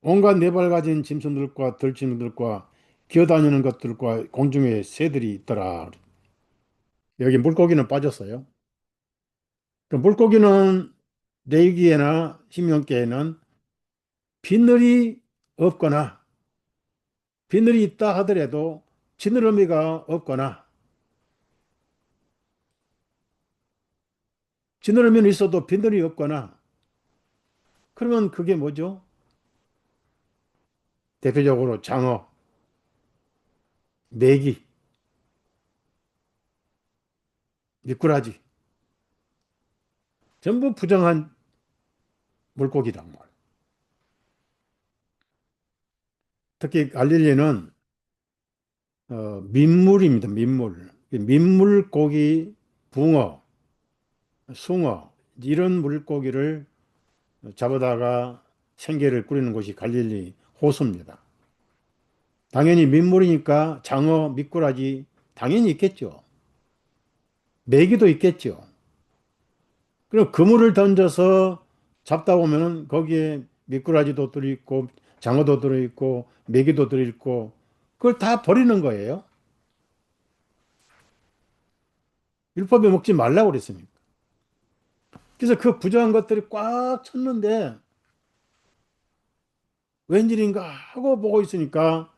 온갖 네발 가진 짐승들과 들짐승들과 기어다니는 것들과 공중에 새들이 있더라. 여기 물고기는 빠졌어요. 그 물고기는 레위기에나 신명기에는 비늘이 없거나 비늘이 있다 하더라도 지느러미가 없거나 지느러미는 있어도 비늘이 없거나 그러면 그게 뭐죠? 대표적으로 장어, 메기, 미꾸라지 전부 부정한 물고기란 말이에요. 특히 갈릴리는 민물입니다. 민물. 민물고기, 붕어, 숭어 이런 물고기를 잡아다가 생계를 꾸리는 곳이 갈릴리 호수입니다. 당연히 민물이니까 장어, 미꾸라지 당연히 있겠죠. 메기도 있겠죠. 그럼 그물을 던져서 잡다 보면은 거기에 미꾸라지도 들어있고 장어도 들어있고 메기도 들어있고 그걸 다 버리는 거예요. 율법에 먹지 말라고 그랬으니까. 그래서 그 부정한 것들이 꽉 찼는데 웬일인가 하고 보고 있으니까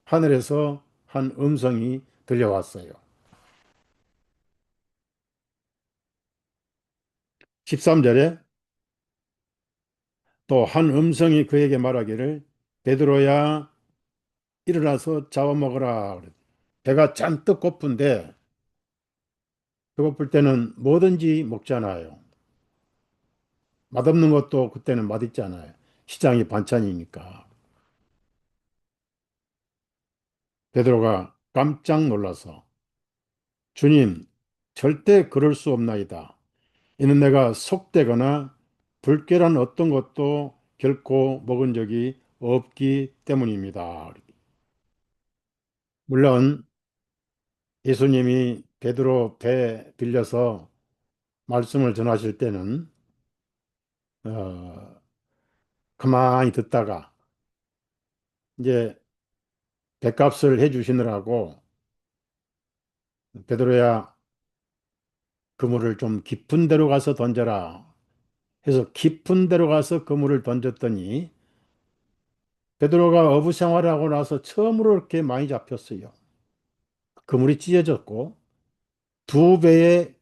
하늘에서 한 음성이 들려왔어요. 13절에 또 한 음성이 그에게 말하기를 베드로야 일어나서 잡아먹으라. 배가 잔뜩 고픈데 배고플 때는 뭐든지 먹잖아요. 맛없는 것도 그때는 맛있잖아요. 시장이 반찬이니까. 베드로가 깜짝 놀라서 주님 절대 그럴 수 없나이다. 이는 내가 속되거나 불결한 어떤 것도 결코 먹은 적이 없기 때문입니다. 물론 예수님이 베드로 배 빌려서 말씀을 전하실 때는 어, 가만히 듣다가 이제 배값을 해 주시느라고 베드로야 그물을 좀 깊은 데로 가서 던져라 해서 깊은 데로 가서 그물을 던졌더니 베드로가 어부 생활을 하고 나서 처음으로 이렇게 많이 잡혔어요. 그물이 찢어졌고 두 배의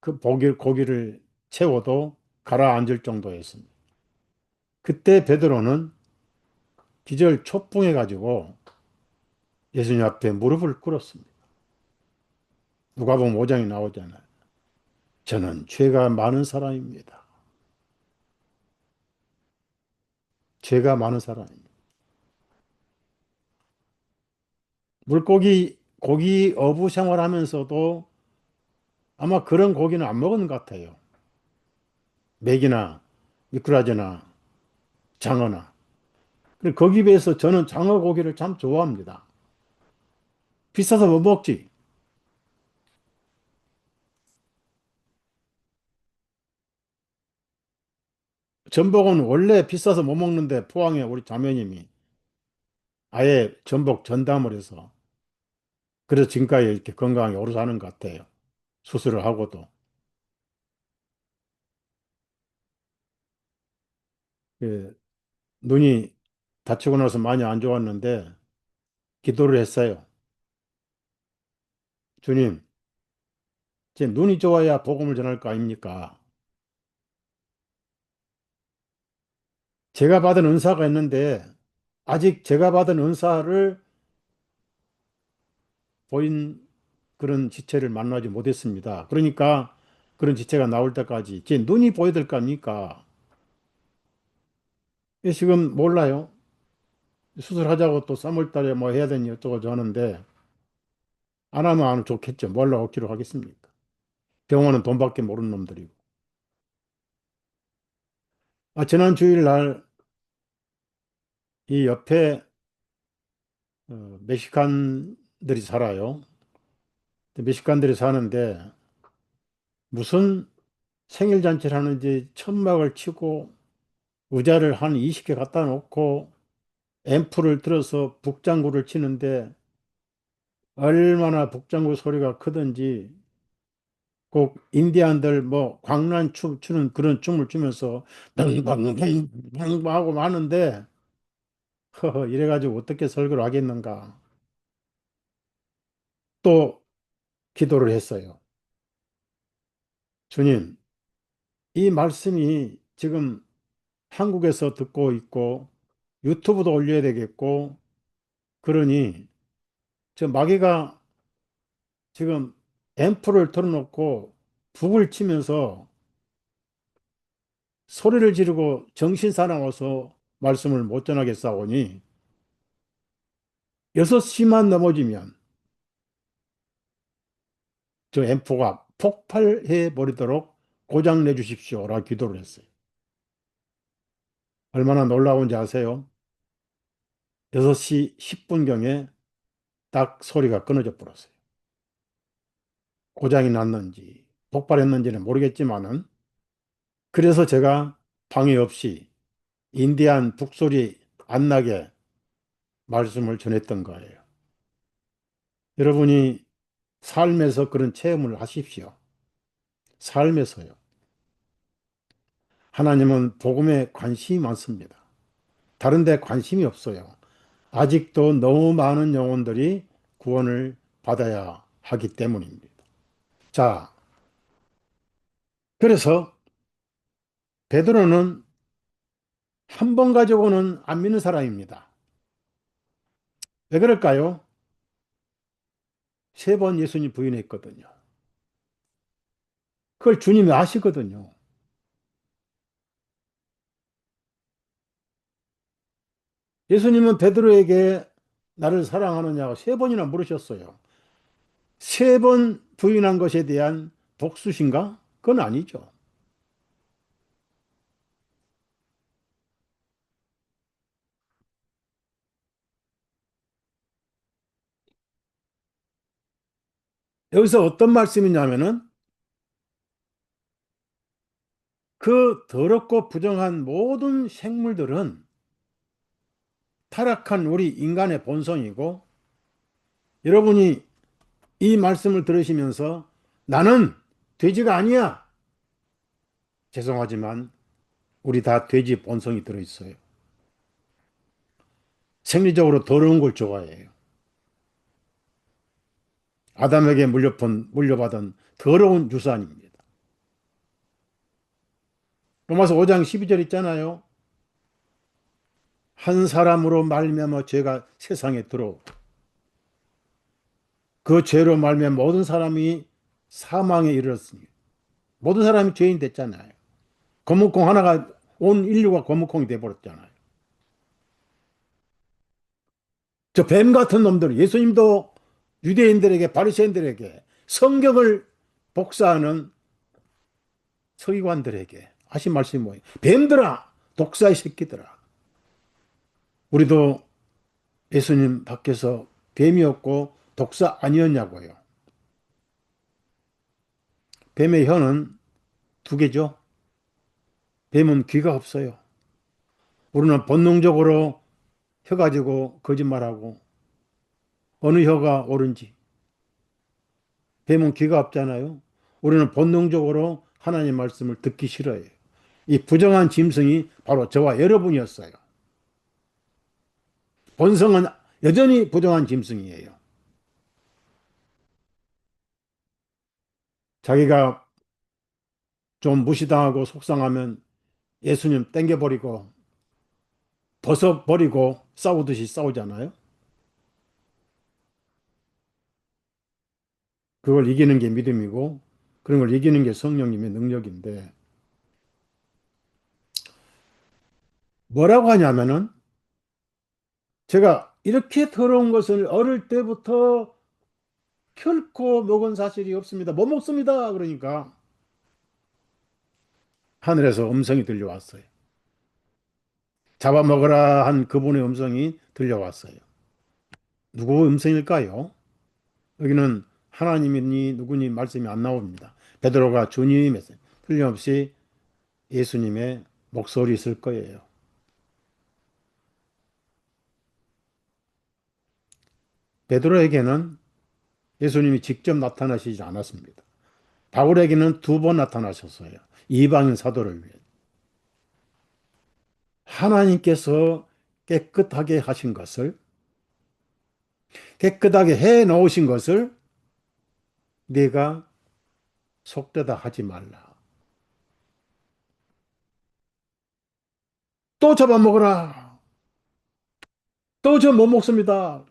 그 고기를 채워도 가라앉을 정도였습니다. 그때 베드로는 기절 초풍해 가지고 예수님 앞에 무릎을 꿇었습니다. 누가복음 5장에 나오잖아요. 저는 죄가 많은 사람입니다. 죄가 많은 사람입니다. 고기 어부 생활하면서도 아마 그런 고기는 안 먹은 것 같아요. 맥이나 미꾸라지나 장어나. 그리고 거기에 비해서 저는 장어 고기를 참 좋아합니다. 비싸서 못 먹지. 전복은 원래 비싸서 못 먹는데 포항에 우리 자매님이 아예 전복 전담을 해서 그래서 지금까지 이렇게 건강하게 오래 사는 것 같아요. 수술을 하고도. 그 눈이 다치고 나서 많이 안 좋았는데 기도를 했어요. 주님, 제 눈이 좋아야 복음을 전할 거 아닙니까? 제가 받은 은사가 있는데 아직 제가 받은 은사를 보인 그런 지체를 만나지 못했습니다. 그러니까 그런 지체가 나올 때까지 제 눈이 보여야 될 거 아닙니까? 지금 몰라요. 수술하자고 또 3월 달에 뭐 해야 되니 어쩌고 저러는데 안 하면 안 하면 좋겠죠. 뭘로 억지로 하겠습니까? 병원은 돈밖에 모르는 놈들이고. 지난 주일날 이 옆에 멕시칸들이 살아요. 멕시칸들이 사는데 무슨 생일 잔치를 하는지 천막을 치고 의자를 한 20개 갖다 놓고 앰프를 들어서 북장구를 치는데 얼마나 북장구 소리가 크든지 꼭 인디안들 뭐 광란춤 추는 그런 춤을 추면서 방방방방 하고 하는데 허허 이래가지고 어떻게 설교를 하겠는가 또 기도를 했어요. 주님, 이 말씀이 지금 한국에서 듣고 있고 유튜브도 올려야 되겠고 그러니 저 마귀가 지금 앰프를 틀어놓고 북을 치면서 소리를 지르고 정신 사나워서 말씀을 못 전하겠사오니 6시만 넘어지면 저 앰프가 폭발해 버리도록 고장 내 주십시오라 기도를 했어요. 얼마나 놀라운지 아세요? 6시 10분경에 딱 소리가 끊어져 버렸어요. 고장이 났는지 폭발했는지는 모르겠지만은 그래서 제가 방해 없이 인디안 북소리 안 나게 말씀을 전했던 거예요. 여러분이 삶에서 그런 체험을 하십시오. 삶에서요. 하나님은 복음에 관심이 많습니다. 다른 데 관심이 없어요. 아직도 너무 많은 영혼들이 구원을 받아야 하기 때문입니다. 자, 그래서 베드로는 한 번 가지고는 안 믿는 사람입니다. 왜 그럴까요? 3번 예수님 부인했거든요. 그걸 주님이 아시거든요. 예수님은 베드로에게 나를 사랑하느냐고 3번이나 물으셨어요. 3번 부인한 것에 대한 복수신가? 그건 아니죠. 여기서 어떤 말씀이냐면은 그 더럽고 부정한 모든 생물들은 타락한 우리 인간의 본성이고, 여러분이 이 말씀을 들으시면서 나는 돼지가 아니야. 죄송하지만 우리 다 돼지 본성이 들어있어요. 생리적으로 더러운 걸 좋아해요. 아담에게 물려받은 더러운 유산입니다. 로마서 5장 12절 있잖아요. 한 사람으로 말미암아 죄가 세상에 들어오고 그 죄로 말미암아 모든 사람이 사망에 이르렀습니다. 모든 사람이 죄인 됐잖아요. 거뭇콩 하나가 온 인류가 거뭇콩이 돼버렸잖아요. 저 뱀 같은 놈들, 예수님도 유대인들에게 바리새인들에게 성경을 복사하는 서기관들에게 하신 말씀이 뭐예요? 뱀들아, 독사의 새끼들아. 우리도 예수님 밖에서 뱀이었고 독사 아니었냐고요. 뱀의 혀는 두 개죠. 뱀은 귀가 없어요. 우리는 본능적으로 혀 가지고 거짓말하고 어느 혀가 옳은지. 뱀은 귀가 없잖아요. 우리는 본능적으로 하나님 말씀을 듣기 싫어해요. 이 부정한 짐승이 바로 저와 여러분이었어요. 본성은 여전히 부정한 짐승이에요. 자기가 좀 무시당하고 속상하면 예수님 땡겨버리고 벗어버리고 싸우듯이 싸우잖아요. 그걸 이기는 게 믿음이고 그런 걸 이기는 게 성령님의 능력인데, 뭐라고 하냐면은 제가 이렇게 더러운 것을 어릴 때부터 결코 먹은 사실이 없습니다. 못 먹습니다. 그러니까 하늘에서 음성이 들려왔어요. 잡아먹으라 한 그분의 음성이 들려왔어요. 누구 음성일까요? 여기는 하나님이니 누구니 말씀이 안 나옵니다. 베드로가 주님의 틀림없이 예수님의 목소리 있을 거예요. 베드로에게는 예수님이 직접 나타나시지 않았습니다. 바울에게는 두 번 나타나셨어요. 이방인 사도를 위해. 하나님께서 깨끗하게 하신 것을, 깨끗하게 해 놓으신 것을 네가 속되다 하지 말라. 또 잡아먹어라. 또 저 못 먹습니다.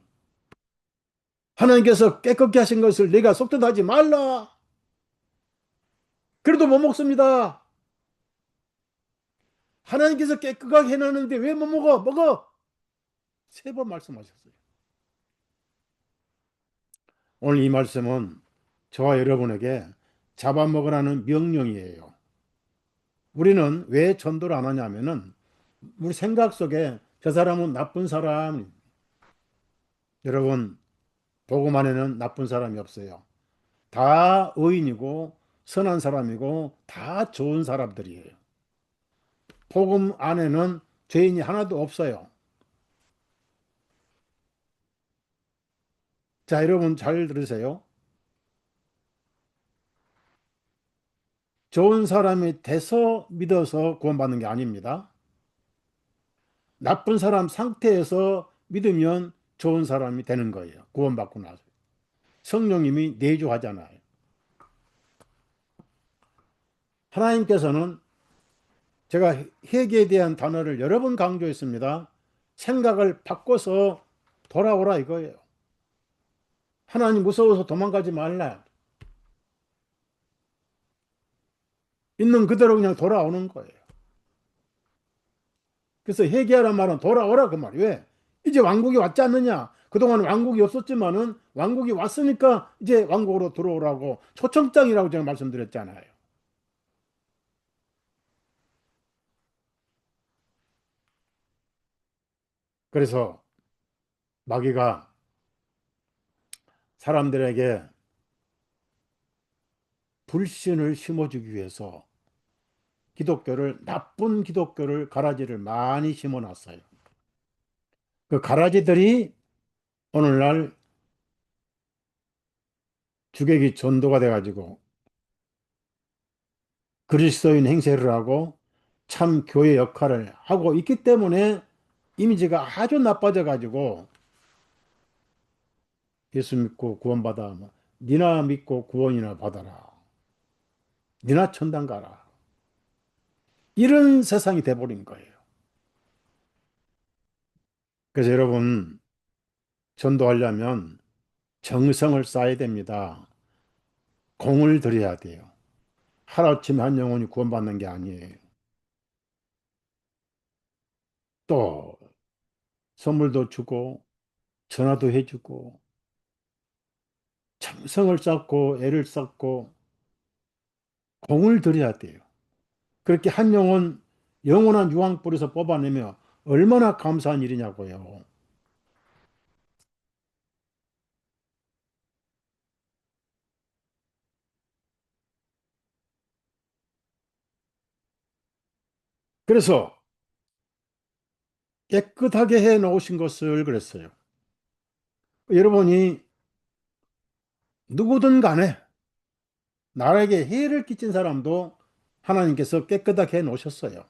하나님께서 깨끗게 하신 것을 네가 속되다 하지 말라. 그래도 못 먹습니다. 하나님께서 깨끗하게 해놨는데 왜 못 먹어? 먹어. 세 번 말씀하셨어요. 오늘 이 말씀은 저와 여러분에게 잡아먹으라는 명령이에요. 우리는 왜 전도를 안 하냐면은 우리 생각 속에 저 사람은 나쁜 사람. 여러분, 복음 안에는 나쁜 사람이 없어요. 다 의인이고 선한 사람이고 다 좋은 사람들이에요. 복음 안에는 죄인이 하나도 없어요. 자, 여러분 잘 들으세요. 좋은 사람이 돼서 믿어서 구원받는 게 아닙니다. 나쁜 사람 상태에서 믿으면 좋은 사람이 되는 거예요. 구원받고 나서. 성령님이 내주하잖아요. 하나님께서는, 제가 회개에 대한 단어를 여러 번 강조했습니다. 생각을 바꿔서 돌아오라 이거예요. 하나님 무서워서 도망가지 말라. 있는 그대로 그냥 돌아오는 거예요. 그래서 회개하란 말은 돌아오라 그 말이에요. 왜? 이제 왕국이 왔지 않느냐? 그동안 왕국이 없었지만은 왕국이 왔으니까 이제 왕국으로 들어오라고 초청장이라고 제가 말씀드렸잖아요. 그래서 마귀가 사람들에게 불신을 심어주기 위해서 나쁜 기독교를 가라지를 많이 심어놨어요. 그 가라지들이 오늘날 주객이 전도가 돼가지고 그리스도인 행세를 하고 참 교회 역할을 하고 있기 때문에 이미지가 아주 나빠져가지고 예수 믿고 구원받아. 뭐, 니나 믿고 구원이나 받아라. 니나 천당 가라. 이런 세상이 돼버린 거예요. 그래서 여러분, 전도하려면 정성을 쌓아야 됩니다. 공을 들여야 돼요. 하루아침에 한 영혼이 구원받는 게 아니에요. 또 선물도 주고 전화도 해주고 정성을 쌓고 애를 쌓고 공을 들여야 돼요. 그렇게 한 영혼 영원한 유황불에서 뽑아내며 얼마나 감사한 일이냐고요. 그래서 깨끗하게 해 놓으신 것을 그랬어요. 여러분이 누구든 간에 나에게 해를 끼친 사람도 하나님께서 깨끗하게 해 놓으셨어요.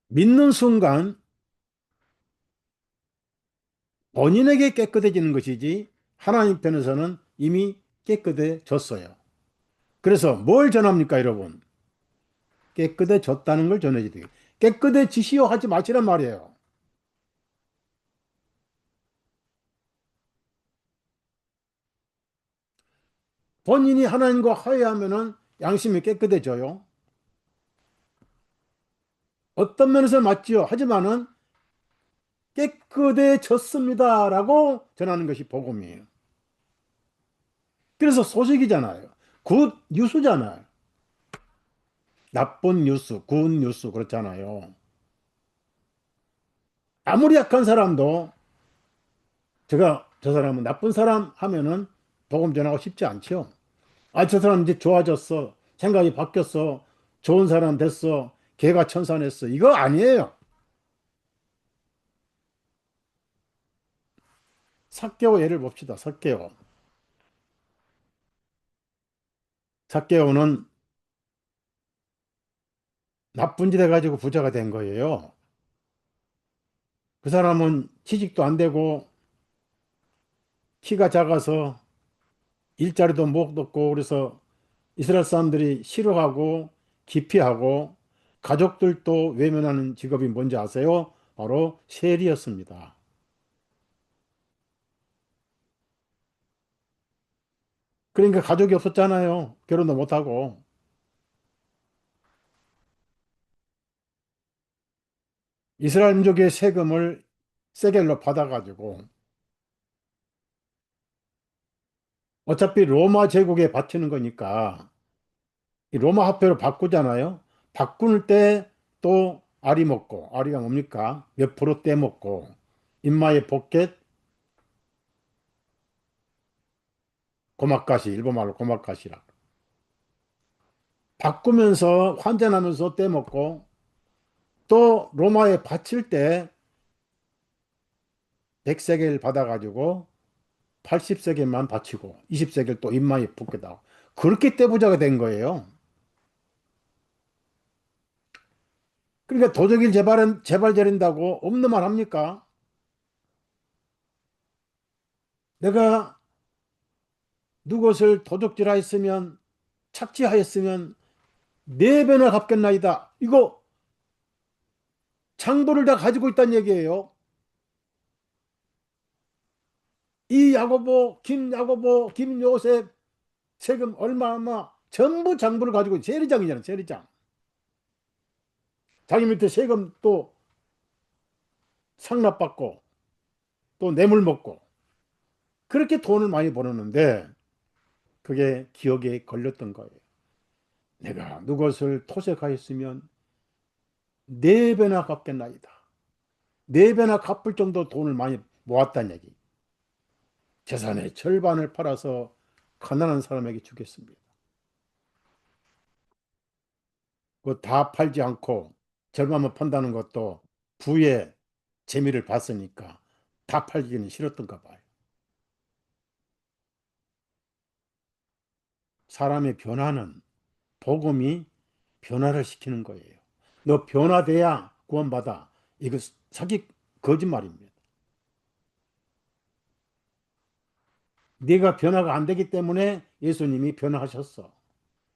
믿는 순간 본인에게 깨끗해지는 것이지 하나님 편에서는 이미 깨끗해졌어요. 그래서 뭘 전합니까, 여러분? 깨끗해졌다는 걸 전해야 돼요. 깨끗해지시오 하지 마시란 말이에요. 본인이 하나님과 화해하면은 양심이 깨끗해져요. 어떤 면에서 맞지요. 하지만은 깨끗해졌습니다라고 전하는 것이 복음이에요. 그래서 소식이잖아요. 굿 뉴스잖아요. 나쁜 뉴스, 굿 뉴스 그렇잖아요. 아무리 약한 사람도 제가 저 사람은 나쁜 사람 하면은 복음 전하고 싶지 않죠. 아, 저 사람 이제 좋아졌어. 생각이 바뀌었어. 좋은 사람 됐어. 걔가 천선했어. 이거 아니에요. 삭개오 예를 봅시다. 삭개오. 삭개오는 나쁜 짓 해가지고 부자가 된 거예요. 그 사람은 취직도 안 되고 키가 작아서 일자리도 못 얻고 그래서 이스라엘 사람들이 싫어하고 기피하고 가족들도 외면하는 직업이 뭔지 아세요? 바로 세리였습니다. 그러니까 가족이 없었잖아요. 결혼도 못하고. 이스라엘 민족의 세금을 세겔로 받아가지고 어차피 로마 제국에 바치는 거니까 이 로마 화폐로 바꾸잖아요. 바꿀 때 또 아리 먹고, 아리가 뭡니까? 몇 프로 떼먹고, 인마의 포켓, 고막가시, 일본말로 고막가시라. 바꾸면서 환전하면서 떼먹고, 또 로마에 바칠 때 100세겔 받아가지고 80세겔만 바치고 20세겔 또 인마에 붓게다. 그렇게 떼부자가 된 거예요. 그러니까 도적일 재발 저린다고 없는 말 합니까? 내가 누구를 도적질하였으면 착취하였으면 네 배나 갚겠나이다. 이거 장부를 다 가지고 있다는 얘기예요. 이 야고보, 김야고보, 김요셉 세금 얼마 전부 장부를 가지고 세리장이잖아, 세리장. 자기 밑에 세금 또 상납받고 또 뇌물 먹고 그렇게 돈을 많이 벌었는데 그게 기억에 걸렸던 거예요. 내가 누구를 토색하였으면 네 배나 갚겠나이다. 네 배나 갚을 정도 돈을 많이 모았다는 얘기. 재산의 절반을 팔아서 가난한 사람에게 주겠습니다. 그 다 팔지 않고 절반만 판다는 것도 부의 재미를 봤으니까 다 팔기는 싫었던가 봐요. 사람의 변화는 복음이 변화를 시키는 거예요. 너 변화돼야 구원받아. 이거 사기 거짓말입니다. 네가 변화가 안 되기 때문에 예수님이 변화하셨어.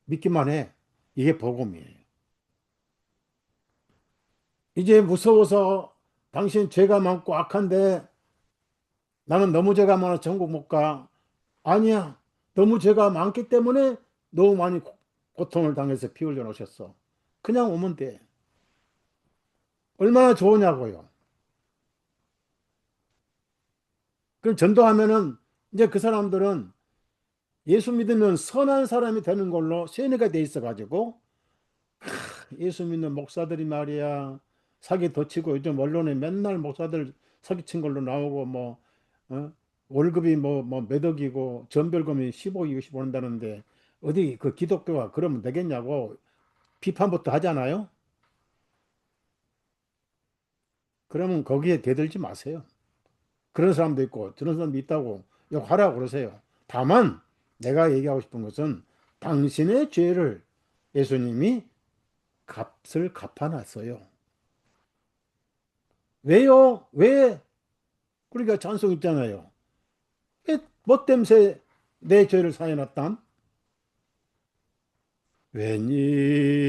믿기만 해. 이게 복음이에요. 이제 무서워서 당신 죄가 많고 악한데 나는 너무 죄가 많아 천국 못 가. 아니야. 너무 죄가 많기 때문에 너무 많이 고통을 당해서 피 흘려 놓으셨어. 그냥 오면 돼. 얼마나 좋으냐고요. 그럼 전도하면은 이제 그 사람들은 예수 믿으면 선한 사람이 되는 걸로 세뇌가 돼 있어 가지고 예수 믿는 목사들이 말이야 사기 덧치고 요즘 언론에 맨날 목사들 사기친 걸로 나오고 뭐 어? 월급이 몇 억이고 전별금이 10억, 20억 원다는데 어디 그 기독교가 그러면 되겠냐고 비판부터 하잖아요. 그러면 거기에 대들지 마세요. 그런 사람도 있고 저런 사람도 있다고 욕하라고 그러세요. 다만 내가 얘기하고 싶은 것은 당신의 죄를 예수님이 값을 갚아놨어요. 왜요? 왜? 그러니까 찬송 있잖아요. 뭐 때문에 내 죄를 사해놨담?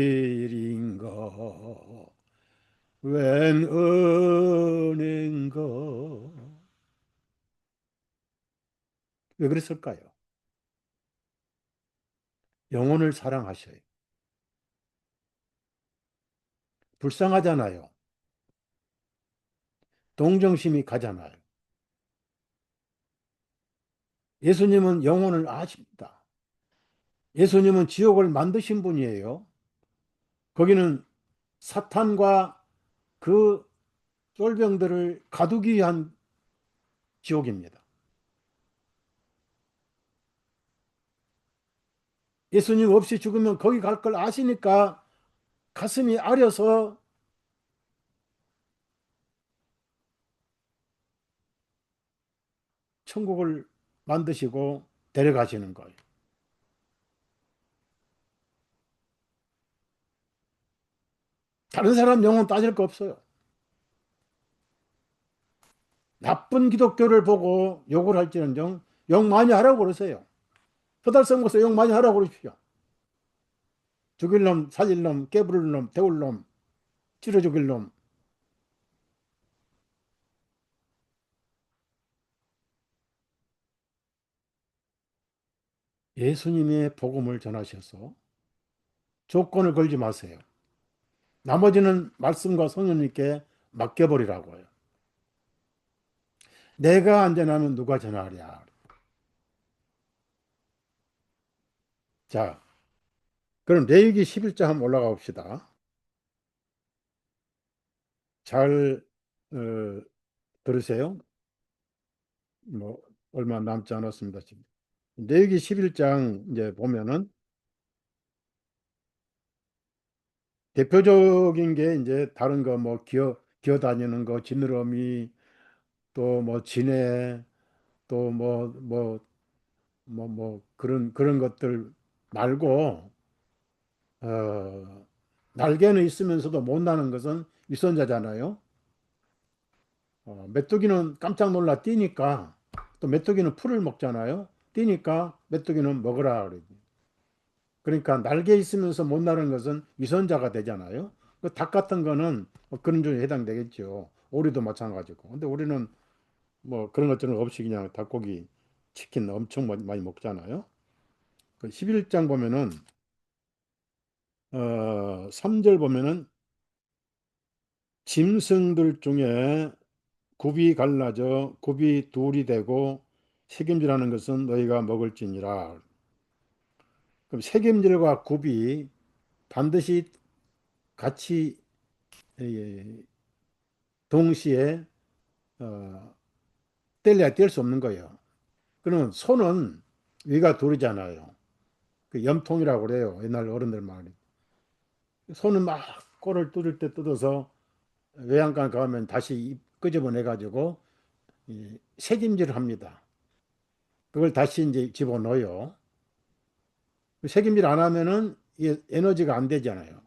웬일인가? 웬 은인가? 왜 그랬을까요? 영혼을 사랑하셔요. 불쌍하잖아요. 동정심이 가잖아요. 예수님은 영혼을 아십니다. 예수님은 지옥을 만드신 분이에요. 거기는 사탄과 그 쫄병들을 가두기 위한 지옥입니다. 예수님 없이 죽으면 거기 갈 걸 아시니까 가슴이 아려서 천국을 만드시고 데려가시는 거예요. 다른 사람 영혼 따질 거 없어요. 나쁜 기독교를 보고 욕을 할지언정 욕 많이 하라고 그러세요. 허달성 것에 욕 많이 하라고 그러십시오. 죽일 놈, 살릴 놈, 깨부를 놈, 태울 놈, 찌러 죽일 놈. 예수님의 복음을 전하셔서 조건을 걸지 마세요. 나머지는 말씀과 성령님께 맡겨버리라고요. 내가 안전하면 누가 전하랴. 자, 그럼 레위기 11장 한번 올라가 봅시다. 잘 어, 들으세요. 뭐 얼마 남지 않았습니다, 지금. 레위기 11장 이제 보면은 대표적인 게 이제 다른 거 뭐 기어 다니는 거 지느러미 또 뭐 지네 또 그런 것들 말고 날개는 있으면서도 못 나는 것은 위선자잖아요. 메뚜기는 깜짝 놀라 뛰니까 또 메뚜기는 풀을 먹잖아요. 뛰니까 메뚜기는 먹으라 그러지. 그러니까 날개 있으면서 못 나는 것은 위선자가 되잖아요. 그 닭 같은 거는 뭐 그런 종에 해당되겠죠. 오리도 마찬가지고. 근데 우리는 뭐 그런 것들은 없이 그냥 닭고기, 치킨 엄청 많이 먹잖아요. 그 11장 보면은 3절 보면은 짐승들 중에 굽이 갈라져 굽이 둘이 되고 책임질하는 것은 너희가 먹을지니라. 그럼 책임질과 굽이 반드시 같이 예, 동시에 어, 뗄래야 뗄 수 없는 거예요. 그러면 소는 위가 둘이잖아요. 그 염통이라고 그래요. 옛날 어른들 말이. 소는 막 꼬를 뚫을 때 뜯어서 외양간 가면 다시 끄집어내 가지고 새김질을 합니다. 그걸 다시 이제 집어넣어요. 새김질 안 하면은 이게 에너지가 안 되잖아요.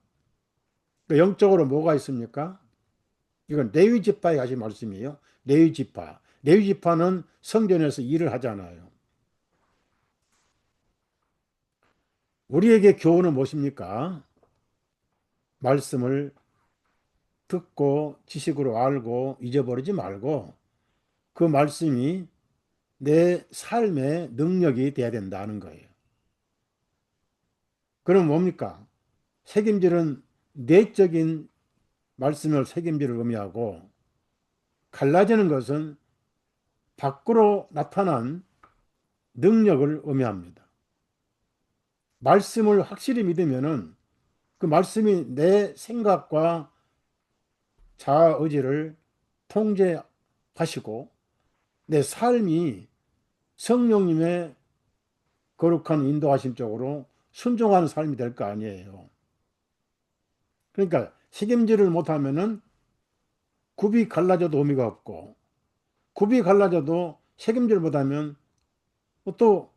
그 영적으로 뭐가 있습니까? 이건 레위지파에 하신 말씀이에요. 레위지파. 레위지파는 성전에서 일을 하잖아요. 우리에게 교훈은 무엇입니까? 말씀을 듣고 지식으로 알고 잊어버리지 말고 그 말씀이 내 삶의 능력이 돼야 된다는 거예요. 그럼 뭡니까? 책임질은 내적인 말씀을 책임질을 의미하고 갈라지는 것은 밖으로 나타난 능력을 의미합니다. 말씀을 확실히 믿으면은 그 말씀이 내 생각과 자아 의지를 통제하시고 내 삶이 성령님의 거룩한 인도하심 쪽으로 순종하는 삶이 될 거 아니에요. 그러니까 책임질을 못하면은 굽이 갈라져도 의미가 없고 굽이 갈라져도 책임질 못하면 또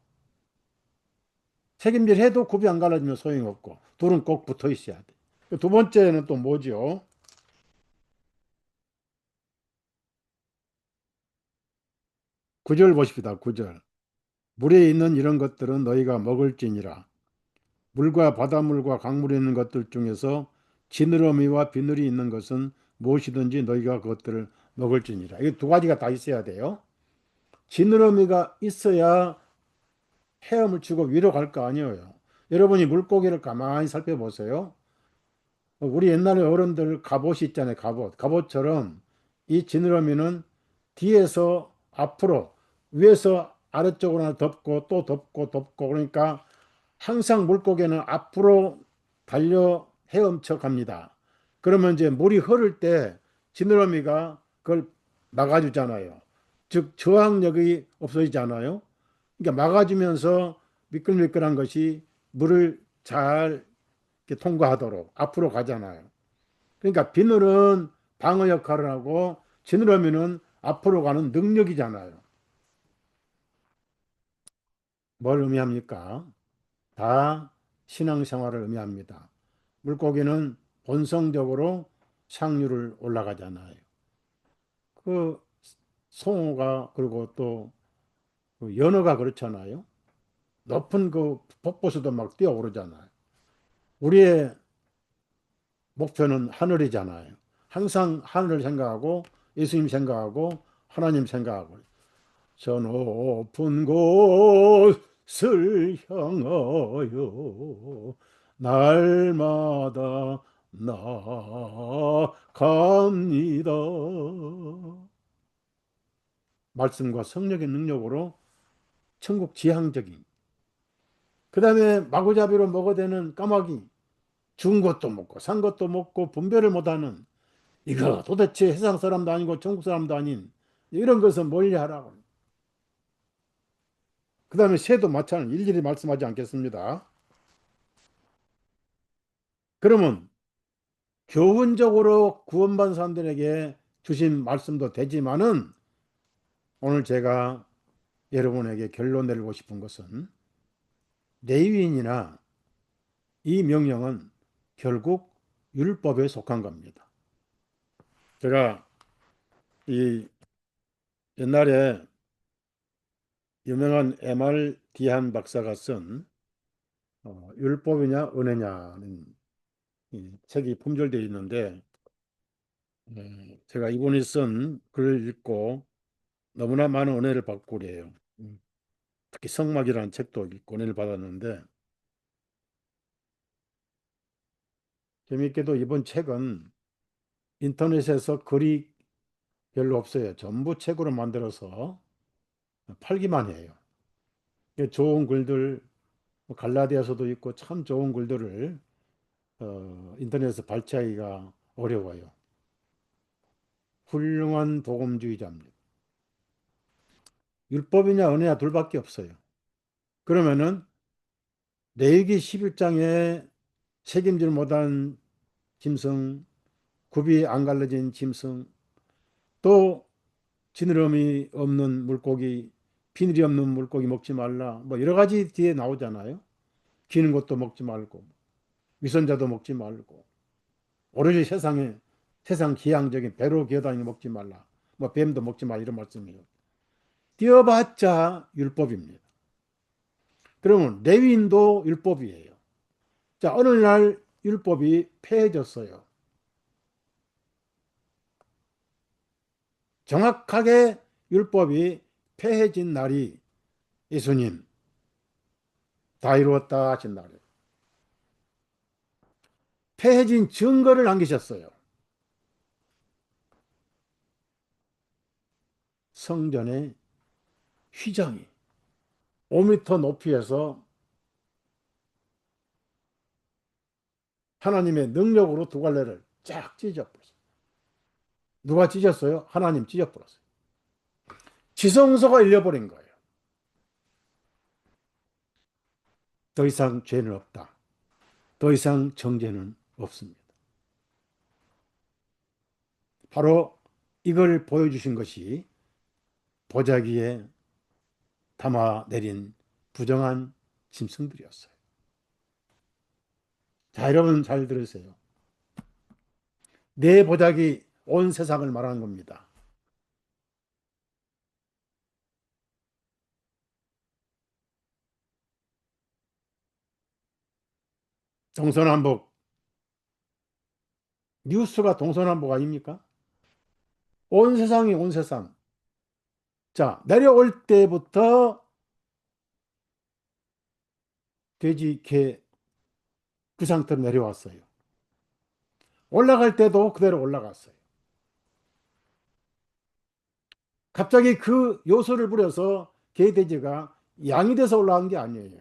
책임질 해도 굽이 안 갈라지면 소용이 없고 둘은 꼭 붙어 있어야 돼. 두 번째는 또 뭐죠? 구절 보십시다. 구절. 물에 있는 이런 것들은 너희가 먹을지니라. 물과 바닷물과 강물에 있는 것들 중에서 지느러미와 비늘이 있는 것은 무엇이든지 너희가 그것들을 먹을지니라. 이게 두 가지가 다 있어야 돼요. 지느러미가 있어야 헤엄을 치고 위로 갈 거 아니에요. 여러분이 물고기를 가만히 살펴보세요. 우리 옛날에 어른들 갑옷이 있잖아요. 갑옷. 갑옷처럼 이 지느러미는 뒤에서 앞으로 위에서 아래쪽으로 하나 덮고 또 덮고 덮고 그러니까 항상 물고기는 앞으로 달려 헤엄쳐 갑니다. 그러면 이제 물이 흐를 때 지느러미가 그걸 막아주잖아요. 즉 저항력이 없어지잖아요. 그러니까 막아주면서 미끌미끌한 것이 물을 잘 이렇게 통과하도록 앞으로 가잖아요. 그러니까 비늘은 방어 역할을 하고 지느러미는 앞으로 가는 능력이잖아요. 뭘 의미합니까? 다 신앙생활을 의미합니다. 물고기는 본성적으로 상류를 올라가잖아요. 그 송어가 그리고 또그 연어가 그렇잖아요. 높은 그 폭포수도 막 뛰어오르잖아요. 우리의 목표는 하늘이잖아요. 항상 하늘을 생각하고 예수님 생각하고 하나님 생각하고 저 높은 곳을 향하여 날마다 나아갑니다. 말씀과 성령의 능력으로 천국 지향적인 그 다음에 마구잡이로 먹어대는 까마귀 죽은 것도 먹고 산 것도 먹고 분별을 못하는 이거 도대체 세상 사람도 아니고 천국 사람도 아닌 이런 것을 멀리하라고. 그 다음에 새도 마찬가지 일일이 말씀하지 않겠습니다. 그러면 교훈적으로 구원받은 사람들에게 주신 말씀도 되지만은 오늘 제가 여러분에게 결론 내리고 싶은 것은 레위인이나 이 명령은 결국 율법에 속한 겁니다. 제가 이 옛날에 유명한 MR 디한 박사가 쓴 율법이냐 은혜냐는 이 책이 품절되어 있는데 제가 이분이 쓴 글을 읽고 너무나 많은 은혜를 받고 그래요. 특히 성막이라는 책도 읽고 은혜를 받았는데 재미있게도 이번 책은 인터넷에서 글이 별로 없어요. 전부 책으로 만들어서 팔기만 해요. 좋은 글들 갈라디아서도 있고 참 좋은 글들을 인터넷에서 발췌하기가 어려워요. 훌륭한 복음주의자입니다. 율법이냐 은혜냐 둘밖에 없어요. 그러면은 레위기 11장에 책임질 못한 짐승, 굽이 안 갈라진 짐승, 또 지느러미 없는 물고기, 비늘이 없는 물고기 먹지 말라. 뭐 여러 가지 뒤에 나오잖아요. 기는 것도 먹지 말고, 위선자도 먹지 말고, 오로지 세상 기양적인 배로 기어다니는 거 먹지 말라. 뭐 뱀도 먹지 마 이런 말씀이에요. 띄어봤자 율법입니다. 그러면 레위인도 율법이에요. 자, 어느 날 율법이 폐해졌어요. 정확하게 율법이 폐해진 날이 예수님 다 이루었다 하신 날이에요. 폐해진 증거를 남기셨어요. 성전의 휘장이 5미터 높이에서 하나님의 능력으로 두 갈래를 쫙 찢어버렸어요. 누가 찢었어요? 하나님 찢어버렸어요. 지성소가 잃려버린 거예요. 더 이상 죄는 없다. 더 이상 정죄는 없습니다. 바로 이걸 보여주신 것이 보자기에 담아 내린 부정한 짐승들이었어요. 자, 여러분 잘 들으세요. 내 보자기 온 세상을 말하는 겁니다. 동서남북, 뉴스가 동서남북 아닙니까? 온 세상이 온 세상. 자, 내려올 때부터 돼지, 개, 그 상태로 내려왔어요. 올라갈 때도 그대로 올라갔어요. 갑자기 그 요소를 부려서 개, 돼지가 양이 돼서 올라간 게 아니에요.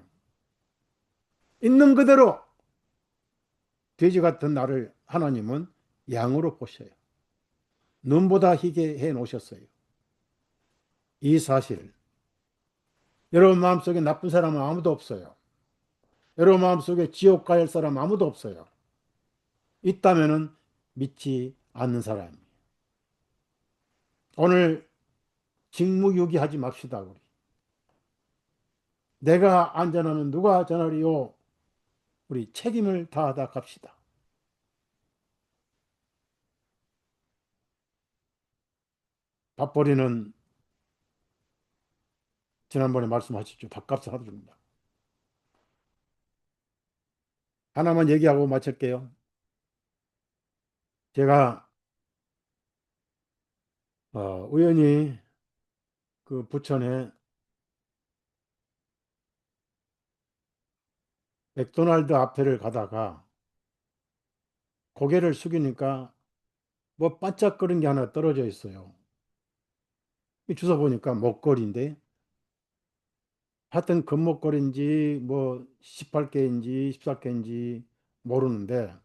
있는 그대로 돼지 같은 나를 하나님은 양으로 보셔요. 눈보다 희게 해 놓으셨어요. 이 사실, 여러분 마음속에 나쁜 사람은 아무도 없어요. 여러분 마음속에 지옥 갈 사람 아무도 없어요. 있다면은 믿지 않는 사람이에요. 오늘 직무유기하지 맙시다, 우리. 내가 안전하면 누가 전하리요? 우리 책임을 다하다 갑시다. 밥벌이는 지난번에 말씀하셨죠. 밥값을 하도 줍니다. 하나만 얘기하고 마칠게요. 제가 우연히 그 부천에 맥도날드 앞에를 가다가 고개를 숙이니까 뭐 반짝거리는 게 하나 떨어져 있어요. 이 주워 보니까 목걸이인데 하여튼 금목걸이인지 뭐 18개인지 14개인지 모르는데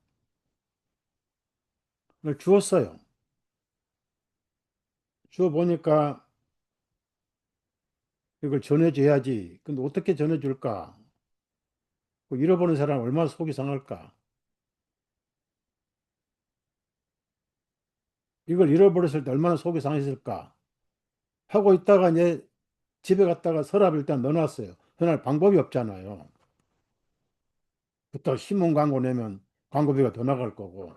그걸 주웠어요. 주워 보니까 이걸 전해줘야지. 근데 어떻게 전해줄까? 그 잃어버린 사람 얼마나 속이 상할까? 이걸 잃어버렸을 때 얼마나 속이 상했을까? 하고 있다가 이제 집에 갔다가 서랍 일단 넣어놨어요. 그날 방법이 없잖아요. 부터 신문 광고 내면 광고비가 더 나갈 거고.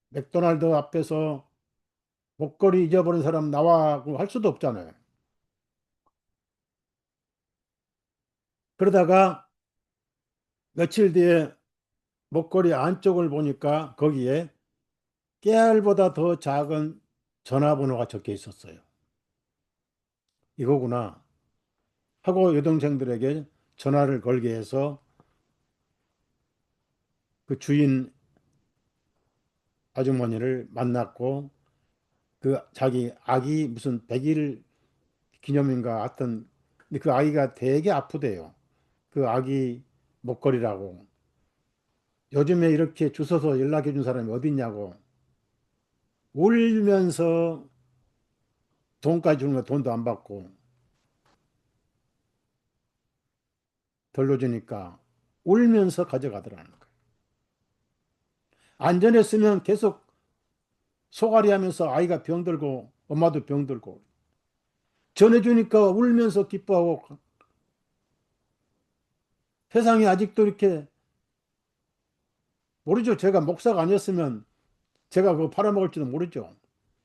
맥도날드 앞에서 목걸이 잊어버린 사람 나와고 할 수도 없잖아요. 그러다가 며칠 뒤에 목걸이 안쪽을 보니까 거기에 깨알보다 더 작은 전화번호가 적혀 있었어요. 이거구나 하고 여동생들에게 전화를 걸게 해서 그 주인 아주머니를 만났고 그 자기 아기 무슨 100일 기념인가 하여튼 근데 그 아기가 되게 아프대요. 그 아기 목걸이라고. 요즘에 이렇게 주워서 연락해 준 사람이 어디 있냐고 울면서 돈까지 주는 거 돈도 안 받고 덜러 주니까 울면서 가져가더라는 거예요. 안전했으면 계속 소갈이 하면서 아이가 병들고 엄마도 병들고 전해주니까 울면서 기뻐하고 세상에 아직도 이렇게 모르죠. 제가 목사가 아니었으면 제가 그거 팔아먹을지도 모르죠.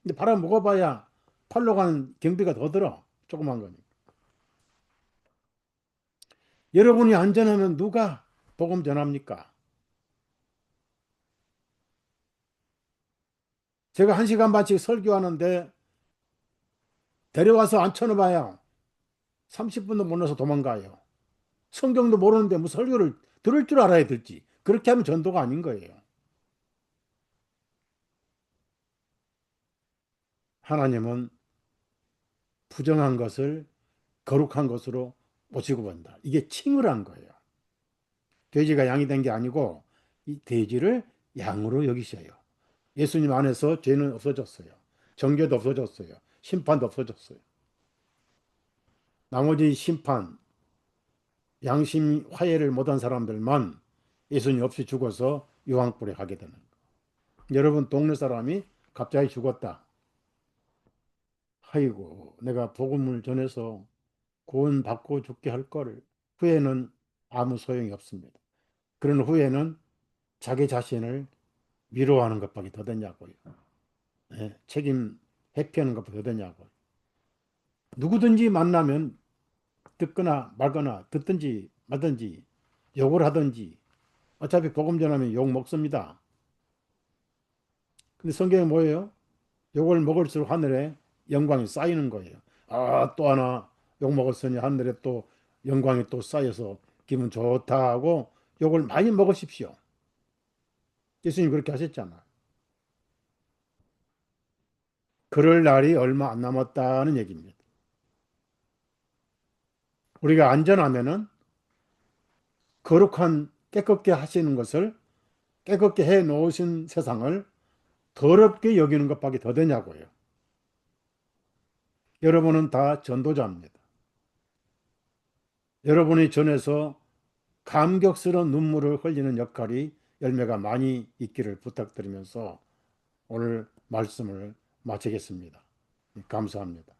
근데 팔아먹어봐야 팔러 가는 경비가 더 들어. 조그만 거니. 여러분이 안전하면 누가 복음 전합니까? 제가 1시간 반씩 설교하는데 데려와서 앉혀놓아봐야 30분도 못 나서 도망가요. 성경도 모르는데 무슨 설교를 들을 줄 알아야 될지. 그렇게 하면 전도가 아닌 거예요. 하나님은 부정한 것을 거룩한 것으로 모시고 본다. 이게 칭을 한 거예요. 돼지가 양이 된 게 아니고 이 돼지를 양으로 여기셔요. 예수님 안에서 죄는 없어졌어요. 정죄도 없어졌어요. 심판도 없어졌어요. 나머지 심판, 양심 화해를 못한 사람들만 예수님 없이 죽어서 유황불에 가게 되는 거예요. 여러분 동네 사람이 갑자기 죽었다. 아이고 내가 복음을 전해서 구원받고 죽게 할 걸. 후회는 아무 소용이 없습니다. 그런 후회는 자기 자신을 위로하는 것밖에 더 되냐고요. 예, 책임 회피하는 것밖에 더 되냐고. 누구든지 만나면 듣거나 말거나 듣든지 말든지 욕을 하든지 어차피 복음 전하면 욕 먹습니다. 근데 성경에 뭐예요? 욕을 먹을수록 하늘에 영광이 쌓이는 거예요. 아, 또 하나 욕 먹었으니 하늘에 또 영광이 또 쌓여서 기분 좋다 하고 욕을 많이 먹으십시오. 예수님 그렇게 하셨잖아. 그럴 날이 얼마 안 남았다는 얘기입니다. 우리가 안전하면은 거룩한 깨끗게 하시는 것을 깨끗게 해 놓으신 세상을 더럽게 여기는 것밖에 더 되냐고요. 여러분은 다 전도자입니다. 여러분이 전해서 감격스러운 눈물을 흘리는 역할이 열매가 많이 있기를 부탁드리면서 오늘 말씀을 마치겠습니다. 감사합니다.